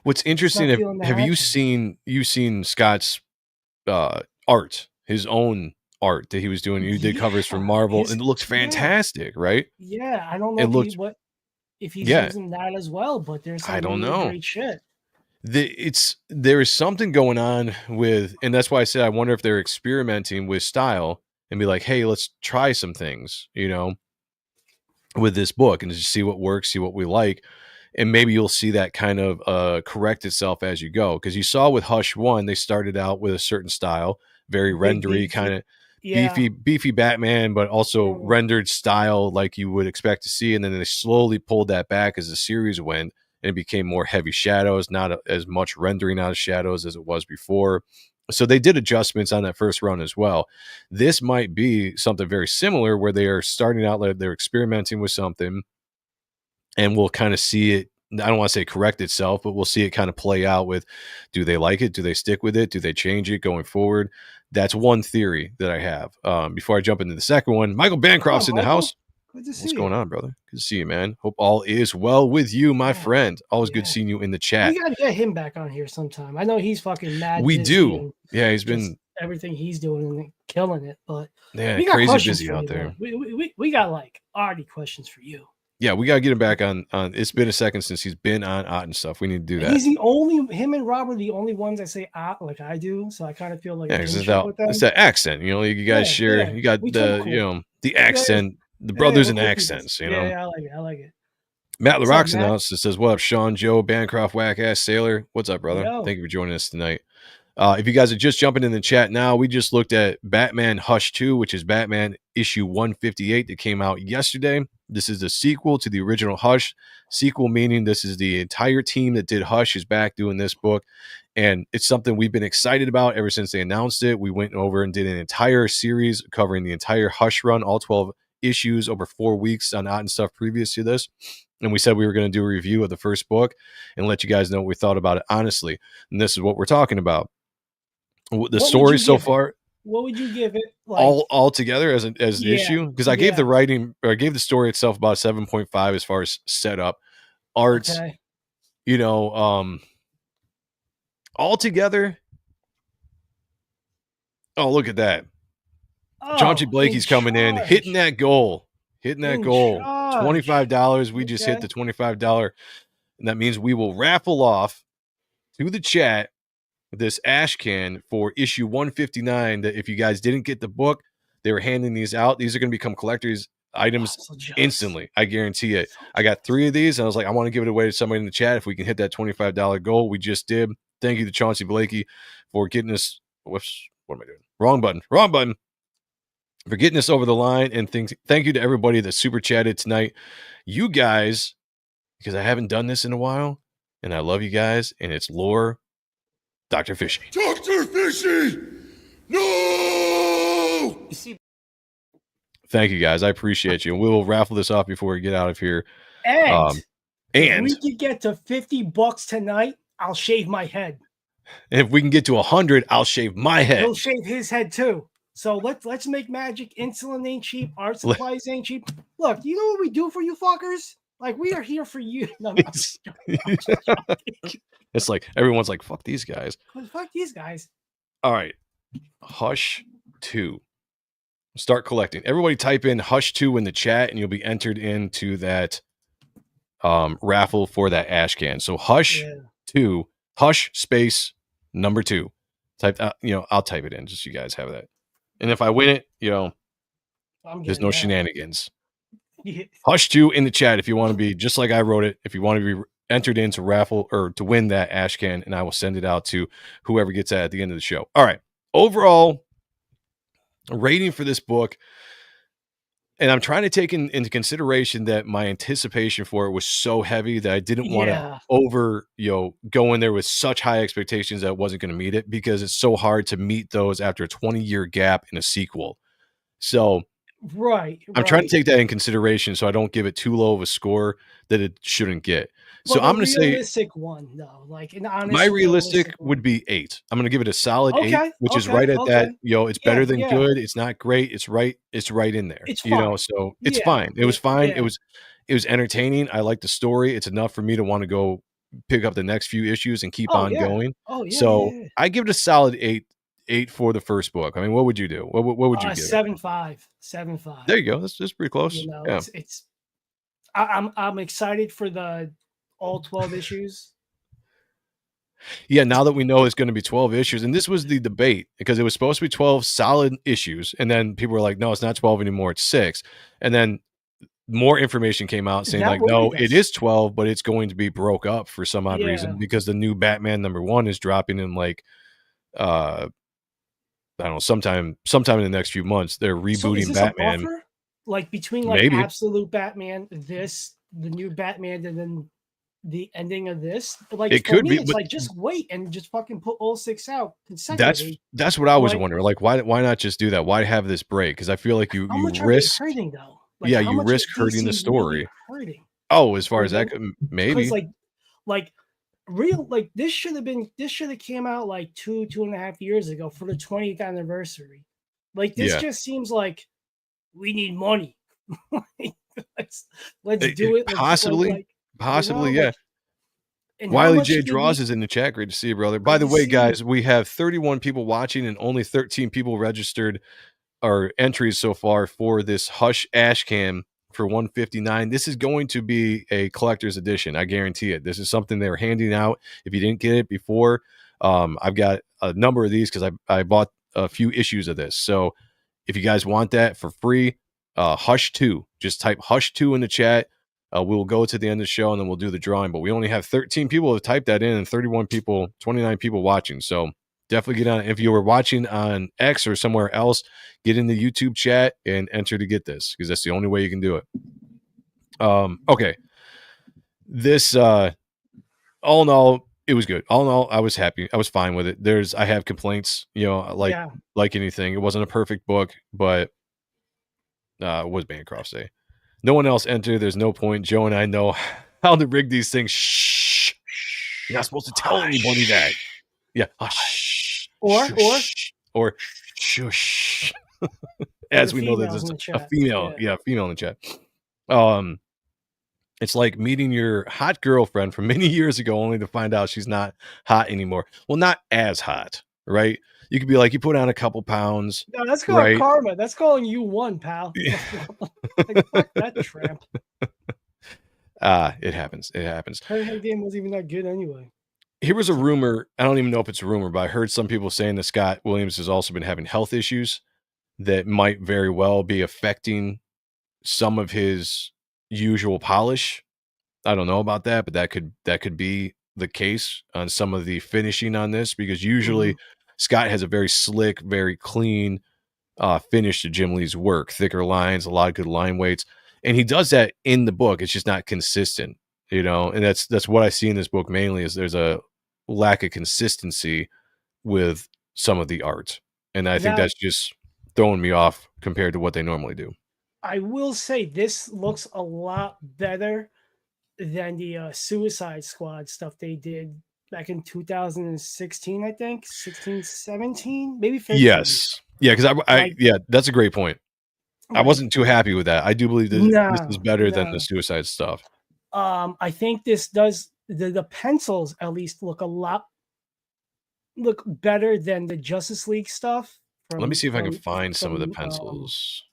What's interesting? Have you seen Scott's art? His own art that he was doing. You did covers for Marvel, and it looks fantastic, right? Yeah, I don't know if he's using that as well, but there's some really great shit. There is something going on with, and that's why I said I wonder if they're experimenting with style and be like, hey, let's try some things, with this book and just see what works, see what we like. And maybe you'll see that kind of correct itself as you go. Because you saw with Hush 1, they started out with a certain style, very rendery, kind of beefy Batman, but also rendered style like you would expect to see. And then they slowly pulled that back as the series went, and it became more heavy shadows, not as much rendering out of shadows as it was before. So they did adjustments on that first run as well. This might be something very similar where they are starting out, like they're experimenting with something, and we'll kind of see it. I don't want to say correct itself, but we'll see it kind of play out with, do they like it? Do they stick with it? Do they change it going forward? That's one theory that I have. Before I jump into the second one, Michael Bancroft's in the house. What's going on, brother? Good to see you, man. Hope all is well with you, my friend. Always good seeing you in the chat. We gotta get him back on here sometime. I know he's fucking mad. We do. Yeah, he's been everything he's doing and killing it. But we got crazy busy out there. We got like already questions for you. Yeah, we gotta get him back on. It's been a second since he's been on Ott and stuff. We need to do that. He's him and Rob are the only ones that say Ott like I do. So I kind of feel like it's that accent. You guys share. Yeah. You got the accent. The brothers and accents, Yeah, I like it. Matt LaRock's in the house. It says, what up, Sean, Joe, Bancroft, whack ass sailor. What's up, brother? Thank you for joining us tonight. If you guys are just jumping in the chat now, we just looked at Batman Hush 2, which is Batman issue 158 that came out yesterday. This is the sequel to the original Hush. Sequel meaning this is the entire team that did Hush is back doing this book. And it's something we've been excited about ever since they announced it. We went over and did an entire series covering the entire Hush run, all 12 issues over 4 weeks on Odd and Stuff previous to this. And we said we were going to do a review of the first book and let you guys know what we thought about it honestly. And this is what we're talking about. The story so far. What would you give it? Like, all together as the issue? Because I gave the writing, or I gave the story itself about 7.5 as far as setup, art, all together. Oh, look at that. Chauncey Blakey's coming in, hitting that goal. $25. We just hit the $25. And that means we will raffle off to the chat this ash can for issue 159 that if you guys didn't get the book, they were handing these out. These are going to become collector's items instantly. I guarantee it. I got 3 of these and I was like, I want to give it away to somebody in the chat if we can hit that $25 goal. We just did. Thank you to Chauncey Blakey for getting us. Whoops, what am I doing? Wrong button. For getting us over the line. And thank you to everybody that super chatted tonight. You guys, because I haven't done this in a while and I love you guys, and it's lore. Dr. Fishy. Dr. Fishy! No! Thank you, guys. I appreciate you. And we will raffle this off before we get out of here. And if we can get to $50 tonight, I'll shave my head. And if we can get to 100, I'll shave my head. He'll shave his head too. So let's make magic. Insulin ain't cheap. Art supplies ain't cheap. Look, you know what we do for you fuckers? Like, we are here for you. No, it's like everyone's like, fuck these guys. Fuck these guys. All right. Hush 2. Start collecting. Everybody type in Hush 2 in the chat and you'll be entered into that raffle for that ash can. So Hush 2, Hush space number 2. Type out, I'll type it in just so you guys have that. And if I win it, there's no shenanigans. Yeah. Hush 2 in the chat if you want to be just like I wrote it. If you want to be entered into raffle or to win that ash can, and I will send it out to whoever gets that at the end of the show. All right. Overall rating for this book, and I'm trying to take into consideration that my anticipation for it was so heavy that I didn't want to go in there with such high expectations that I wasn't going to meet it, because it's so hard to meet those after a 20-year gap in a sequel. So I'm trying to take that in consideration so I don't give it too low of a score that it shouldn't get. So I'm going to say realistic one, though. Like an honest, my realistic would be 8. I'm going to give it a solid 8, which is right at that. It's better than good. It's not great. It's right in there. It's so it's fine. It was fine. It was entertaining. I like the story. It's enough for me to want to go pick up the next few issues and keep on going. I give it a solid 8 for the first book. I mean, what would you do? What would you give? 7.5. There you go. That's pretty close. I'm excited for all 12 issues. Yeah, now that we know it's going to be 12 issues, and this was the debate because it was supposed to be 12 solid issues, and then people were like, no, it's not 12 anymore, it's 6. And then more information came out saying like, no, it is 12, but it's going to be broke up for some odd reason because the new Batman #1 is dropping in like I don't know, sometime in the next few months. They're rebooting Batman. Like between like Absolute Batman, the new Batman, and then the ending of this. Like it could be. It's like just wait and just fucking put all 6 out consecutively. That's what I was wondering. Like, why not just do that? Why have this break? Because I feel like you risk hurting though. Like, you risk hurting the story. Hurting. Oh, as far as that, maybe. Like this should have came out like 2.5 years ago for the 20th anniversary. Like this just seems like we need money. let's do it. Possibly, yeah. Wiley J. Draws is in the chat. Great to see you, brother. By the way, guys, we have 31 people watching and only 13 people registered our entries so far for this Hush Ash Cam for 159. This is going to be a collector's edition. I guarantee it. This is something they're handing out. If you didn't get it before, I've got a number of these because I bought a few issues of this. So if you guys want that for free, Hush 2, just type Hush 2 in the chat. We'll go to the end of the show and then we'll do the drawing. But we only have 13 people who typed that in and 29 people watching. So definitely get on it. If you were watching on X or somewhere else, get in the YouTube chat and enter to get this, because that's the only way you can do it. Okay. This all in all, it was good. All in all, I was happy. I was fine with it. I have complaints, like anything. It wasn't a perfect book, but it was Bancroft's Day. No one else entered. There's no point. Joe and I know how to rig these things. Shh. You're not supposed to tell anybody that. Yeah. Hush. Or shush. As we know that there's a female. Yeah, female in the chat. It's like meeting your hot girlfriend from many years ago, only to find out she's not hot anymore. Well, not as hot, right? You could be like, you put on a couple pounds. No, that's called karma. That's calling you one, pal. Like, fuck that tramp. It happens. It happens. Her game wasn't even that good anyway. Here was a rumor. I don't even know if it's a rumor, but I heard some people saying that Scott Williams has also been having health issues that might very well be affecting some of his usual polish. I don't know about that, but that could be the case on some of the finishing on this, because usually Scott has a very slick, very clean finish to Jim Lee's work, thicker lines, a lot of good line weights, and he does that in the book. It's just not consistent, and that's what I see in this book mainly, is there's a lack of consistency with some of the art, and I think that's just throwing me off compared to what they normally do. I will say this looks a lot better than the Suicide Squad stuff they did back in 2016, I think. 16, 17, maybe 15. Yes. Yeah, because that's a great point. I wasn't too happy with that. I do believe that this is better than the Suicide stuff. I think this does, the pencils at least look better than the Justice League stuff. Let me see if I can find some of the pencils.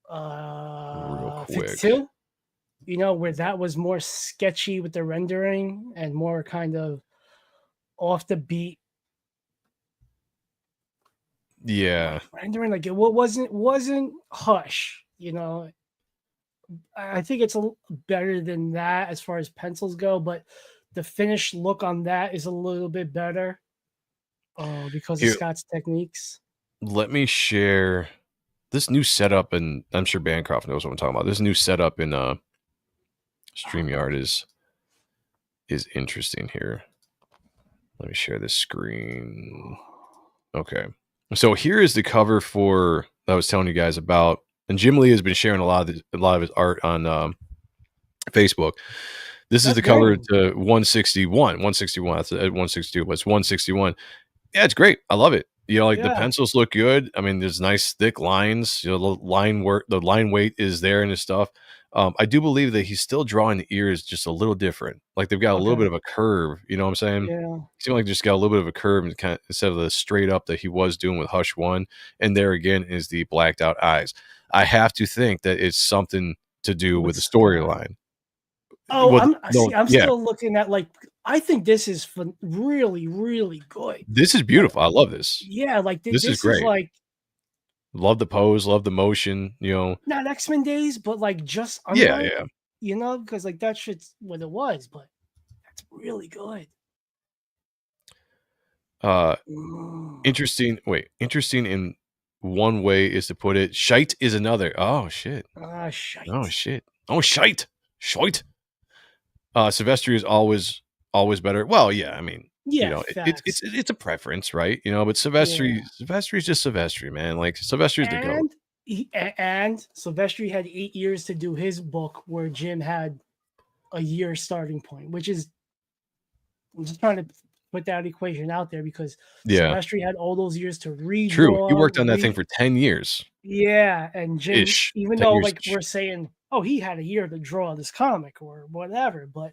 Real quick. 52, where that was more sketchy with the rendering and more kind of off the beat. Yeah, rendering, like it wasn't Hush. I think it's better than that as far as pencils go, but the finished look on that is a little bit better because of Scott's techniques. Let me share this new setup, and I'm sure Bancroft knows what I'm talking about. This new setup in StreamYard is interesting here. Let me share this screen. Okay. So here is the cover for that I was telling you guys about, and Jim Lee has been sharing a lot of his art on Facebook. This is the cover to 161. 161. That's at 162, but it's 161. Yeah, it's great. I love it. The pencils look good. I mean, there's nice thick lines. The line weight is there in his stuff. I do believe that he's still drawing the ears just a little different. Like they've got a little bit of a curve. You know what I'm saying? Yeah. Seems like just got a little bit of a curve instead of the straight up that he was doing with Hush 1. And there again is the blacked out eyes. I have to think that it's something to do with the storyline. Oh, I'm still looking at, like, I think this is really, really good. This is beautiful. I love this. Yeah, like this is great. Like, love the pose, love the motion. Not X-Men days, but like just because like that shit's what it was, but that's really good. Interesting. Wait, interesting in one way is to put it. Shite is another. Oh shit. Shite. Oh shit. Oh shite. Shite. Silvestri is always better. Well, yeah, I mean, it's a preference, right? But Silvestri is just Silvestri, man. Like Silvestri's the goat. And Silvestri had 8 years to do his book, where Jim had a year starting point, which is, I'm just trying to put that equation out there, because Silvestri had all those years to read. True, he worked on that thing for 10 years. Yeah, and Jim, even though like we're saying, oh, he had a year to draw this comic or whatever, but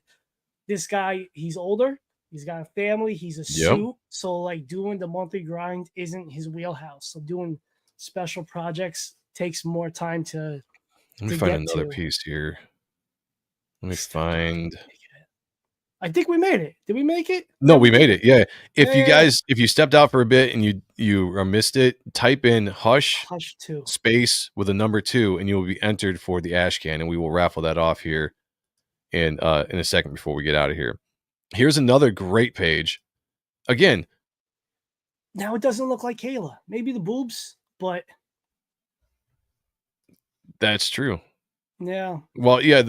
this guy, he's older, he's got a family, he's a suit, so like doing the monthly grind isn't his wheelhouse. So doing special projects takes more time to. Let me find another piece here. Let me find. I think we made it. Did we make it? No, we made it. Yeah. If you stepped out for a bit and you missed it, type in Hush 2 space with a number 2, and you will be entered for the ash can, and we will raffle that off here in a second before we get out of here. Here's another great page. Again, Now it doesn't look like Kayla. Maybe the boobs, but That's true. yeah. Well, yeah,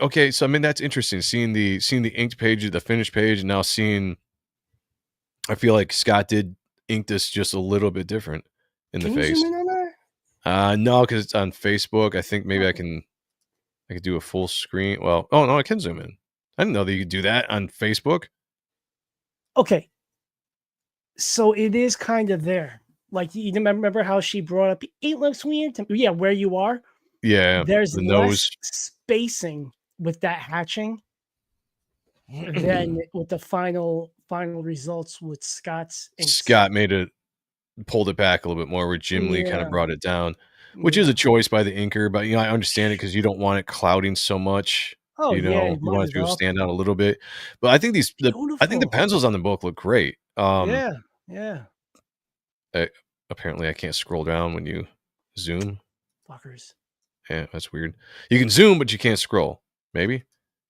okay, so I mean that's interesting. Seeing the inked page, the finished page, and now seeing I feel like Scott did ink this just a little bit different in the Can you zoom face. in on that? No, because it's on Facebook. I think maybe I Okay. could do a full screen. Well, oh no, I can zoom in. I didn't know that you could do that on Facebook. Okay. So it is kind of there. Like you remember how she brought up it looks weird to yeah, where you are. Yeah, There's the less nose. spacing with that hatching than with the final results with Scott's inks. Scott pulled it back a little bit more, where Jim Lee kind of Yeah. brought it down, which is a Yeah. choice by the inker. But I understand it because you don't want it clouding so much. Oh yeah, it You want it muddies to up. stand out a little bit. But I think I think the Beautiful. pencils on the book look great. Yeah. Yeah. Apparently I can't scroll down when you zoom. Fuckers. Yeah, that's weird. You can zoom, but you can't scroll. Maybe.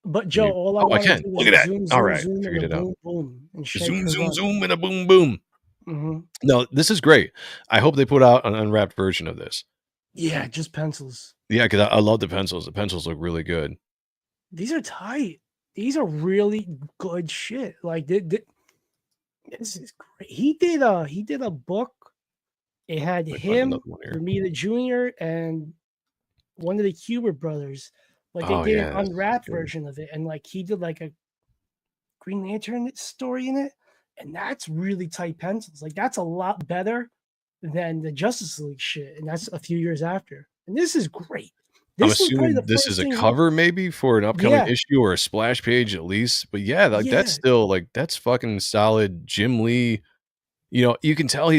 But Can Joe, you? all I Oh, I want to can. do Look is at that. zoom, All zoom, right, zoom, and figured a it out. boom, boom, and shake Zoom, her zoom, butt. zoom, and a boom, boom. Mhm. No, this is great. I hope they put out an unwrapped version of this. Yeah, just pencils. Yeah, because I love the pencils. The pencils look really good. These are tight. These are really good shit. Like this is great. He did a book. It had Let me find him, another one here. Ramita Jr., and one of the Huber brothers. Like they Oh did an yeah, that's unwrapped good. version of it, and like he did like a Green Lantern story in it, and that's really tight pencils. Like that's a lot better than the Justice League shit, and that's a few years after. And this is great. I'm This was probably assuming the this is first a thing. cover maybe for an upcoming Yeah, issue or a splash page at least. But yeah, like that's yeah, still like that's fucking solid Jim Lee. You can tell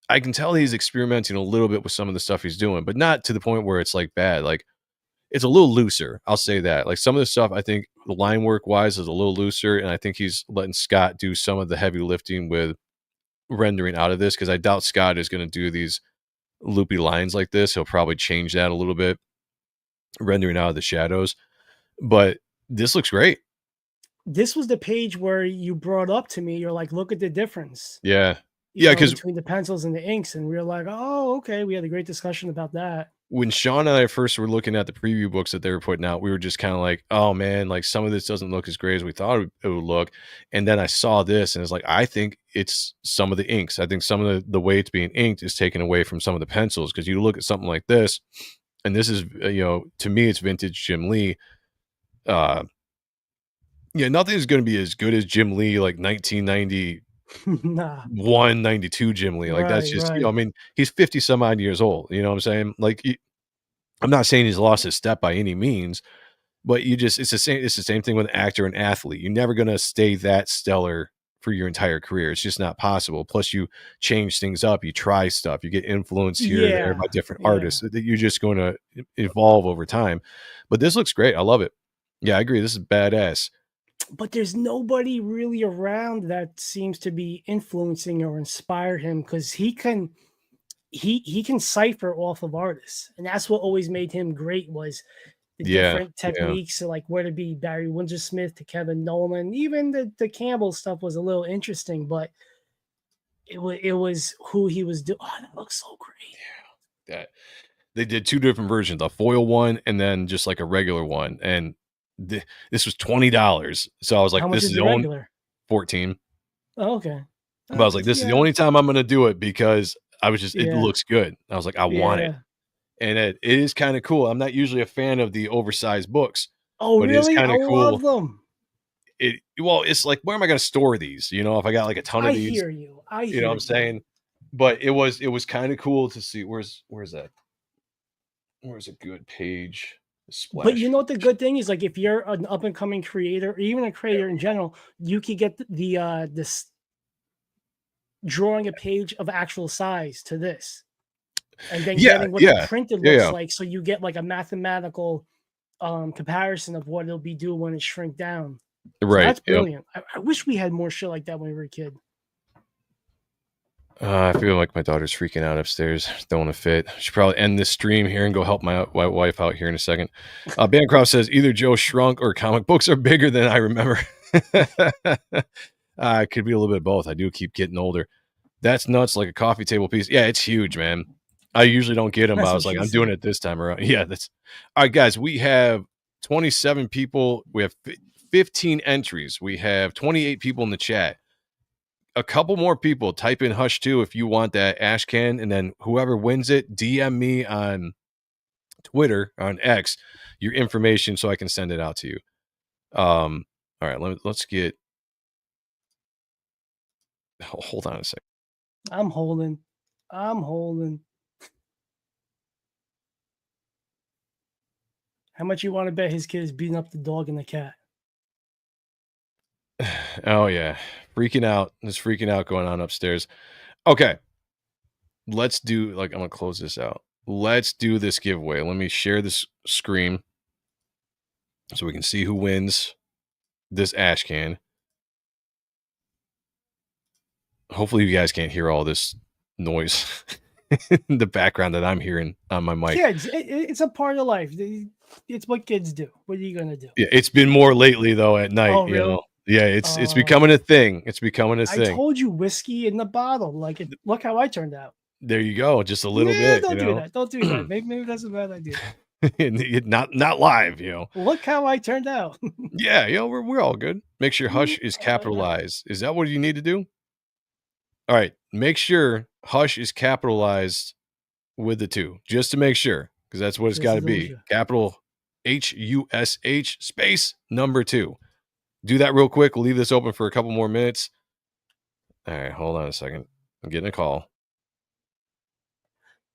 I can tell he's experimenting a little bit with some of the stuff he's doing, but not to the point where it's like bad. Like it's a little looser. I'll say that. Like some of the stuff I think the line work wise is a little looser, and I think he's letting Scott do some of the heavy lifting with rendering out of this because I doubt Scott is going to do these loopy lines like this. He'll probably change that a little bit, rendering out of the shadows. But this looks great. this was the page where you brought up to me. You're like, look at the difference, Yeah. Yeah, because between the pencils and the inks, and we were like, oh, okay. We had a great discussion about that. when Sean and I first were looking at the preview books that they were putting out, we were just kind of like, oh man, like some of this doesn't look as great as we thought it would look. And then I saw this and it's like, I think it's some of the inks. I think some of the way it's being inked is taken away from some of the pencils. Cause you look at something like this, and this is, to me, it's vintage Jim Lee. Yeah, nothing's going to be as good as Jim Lee, like 1991, Nah, 92 Jim Lee. Like that's right, just, right. I mean, he's 50 some odd years old. You know what I'm saying? Like, I'm not saying he's lost his step by any means, but it's the same thing with an actor and athlete. You're never going to stay that stellar for your entire career. It's just not possible. Plus you change things up, you try stuff, you get influenced here or there Yeah, by different yeah. artists that you're just going to evolve over time. But this looks great. I love it. Yeah, I agree. This is badass. But there's nobody really around that seems to be influencing or inspire him because he can cipher off of artists, and that's what always made him great was the Yeah. different techniques. So like where to be Barry Windsor Smith to Kevin Nolan, even the Campbell stuff was a little interesting, but it was who he was doing. Oh, that looks so great. That they did two different versions, a foil one and then just like a regular one. And this was $20. So I was like, How much this is is the the only regular? 14. Oh, okay. But I was like, this is the Yeah, only time I'm going to do it because it yeah, looks good. I was like, I want it. yeah. And it is kind of cool. I'm not usually a fan of the oversized books, Oh, but it is really? kind I of love cool. them. It's like, where am I going to store these? If I got like a ton of I these, hear you. I you know hear what I'm you. saying? But it was kind of cool to see where's that? Where's a good page? But Splash. you know what the good thing is, like if you're an up and coming creator, or even a creator in general, you could get this drawing a page of actual size to this, and then Yeah, getting what yeah, the printed yeah, looks yeah. like, so you get like a mathematical comparison of what it'll be doing when it shrink down. So Right. that's Yep. brilliant. I wish we had more shit like that when we were a kid. I feel like my daughter's freaking out upstairs, throwing a fit. Should probably end this stream here and go help my wife out here in a second. Bancroft says either Joe shrunk or comic books are bigger than I remember. It could be a little bit of both. I do keep getting older. That's nuts, like a coffee table piece. Yeah, it's huge, man. I usually don't get them. That's I what was like, she I'm said. doing it this time around. Yeah, that's all right, guys. We have 27 people. We have 15 entries. We have 28 people in the chat. A couple more people. Type in Hush 2 if you want that ash can, and then whoever wins it, DM me on Twitter, on X, your information so I can send it out to you. All right, let's get. Hold on a second. I'm holding. How much you want to bet his kid is beating up the dog and the cat? Oh yeah, freaking out. There's freaking out going on upstairs. Okay, let's do I'm gonna close this out. Let's do this giveaway. Let me share this screen so we can see who wins this ash can. Hopefully you guys can't hear all this noise in the background that I'm hearing on my mic. Kids, it's a part of life. It's what kids do. What are you gonna do? Yeah, it's been more lately though at night. Oh, You really? know, yeah, it's becoming a thing. It's becoming a I thing. told you, whiskey in the bottle. Look how I turned out. There you go, just a little Yeah, bit. don't you do know? that. Don't do that. Maybe that's a bad idea. not live. You know. Look how I turned out. Yeah, we're all good. Make sure Hush is capitalized. Is that what you need to do? All right, make sure Hush is capitalized with the 2, just to make sure, because that's what it's got to be. Capital HUSH space number 2. Do that real quick. We'll leave this open for a couple more minutes. All right, hold on a second. I'm getting a call.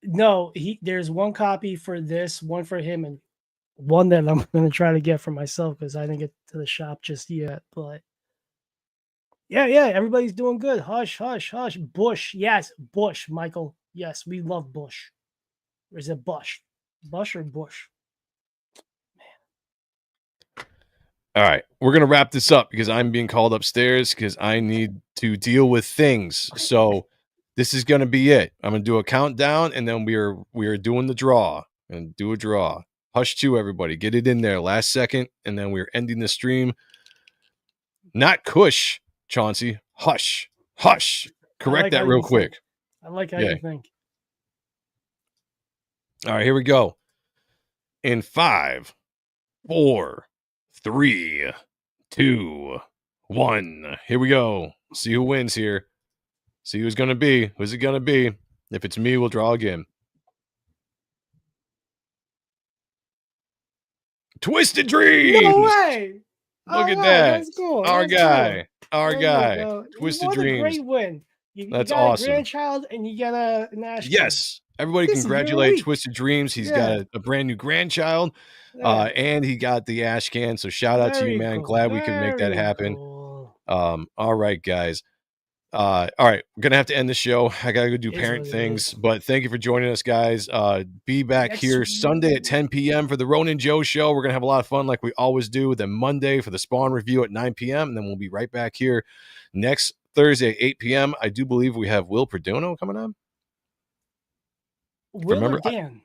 No, there's one copy for this, one for him, and one that I'm going to try to get for myself because I didn't get to the shop just yet. But yeah, everybody's doing good. Hush. Bush. Yes, Bush, Michael. Yes, we love Bush. Or is it Bush? Bush or Bush? All right, we're going to wrap this up because I'm being called upstairs because I need to deal with things. So this is going to be it. I'm going to do a countdown, and then we are doing the draw. And do a draw. Hush 2, everybody. Get it in there last second, and then we're ending the stream. Not Kush, Chauncey. Hush. Correct that real quick. I like how you think. All right, here we go. In 5, 4, 3, 2, 1. Here we go. See who wins here. See who's going to be. Who's it going to be? If it's me, we'll draw again. Twisted Dreams. No way. Look at that. That's cool. Our That's guy. cool. Our guy. Go. Twisted What Dreams. a great win. You That's got awesome. a grandchild and you got a Nash. Yes. Everybody This is congratulate really- Twisted Dreams. He's got a brand new grandchild. And he got the ash can. So shout out to you, man. Cool. Glad we could make that happen. Cool. All right, guys. All right, we're gonna have to end the show. I gotta go do parent things, but thank you for joining us, guys. Be back here Sunday at 10 p.m. for the Ronan Joe show. We're gonna have a lot of fun like we always do. Then Monday for the Spawn review at 9 p.m. And then we'll be right back here next Thursday at 8 p.m. I do believe we have Will Perdono coming on. Will or Dan?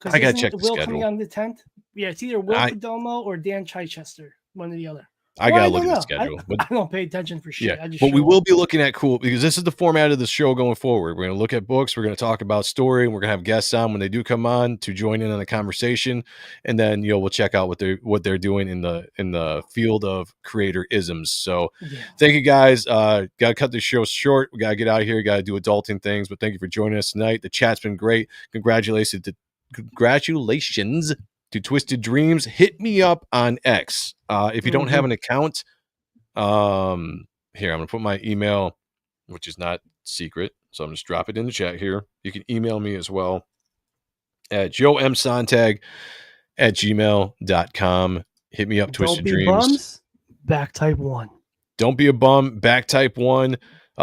I gotta check the Will schedule. coming on the 10th. Yeah, it's either Will Perdomo or Dan Chichester, one or the other. I gotta look at the schedule. I don't pay attention for shit. Yeah, but we will be looking at cool because this is the format of the show going forward. We're going to look at books. We're going to talk about story, and we're going to have guests on when they do come on to join in on the conversation. And then we'll check out what they're doing in the field of creator isms. So thank you guys. Got to cut this show short. We got to get out of here. Got to do adulting things. But thank you for joining us tonight. The chat's been great. Congratulations to Twisted Dreams. Hit me up on X. If you don't have an account, here, I'm going to put my email, which is not secret. So I'm just drop it in the chat here. You can email me as well at joemsonntag@gmail.com. Hit me up, Twisted Dreams. Bums, back type 1. Don't be a bum, back type 1.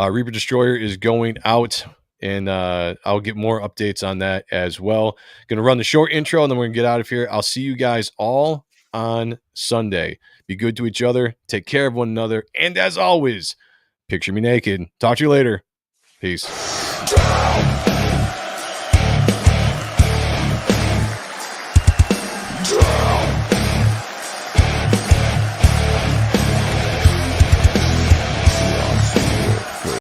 Reaper Destroyer is going out. And I'll get more updates on that as well. Going to run the short intro, and then we're going to get out of here. I'll see you guys all on Sunday. Be good to each other. Take care of one another. And as always, picture me naked. Talk to you later. Peace.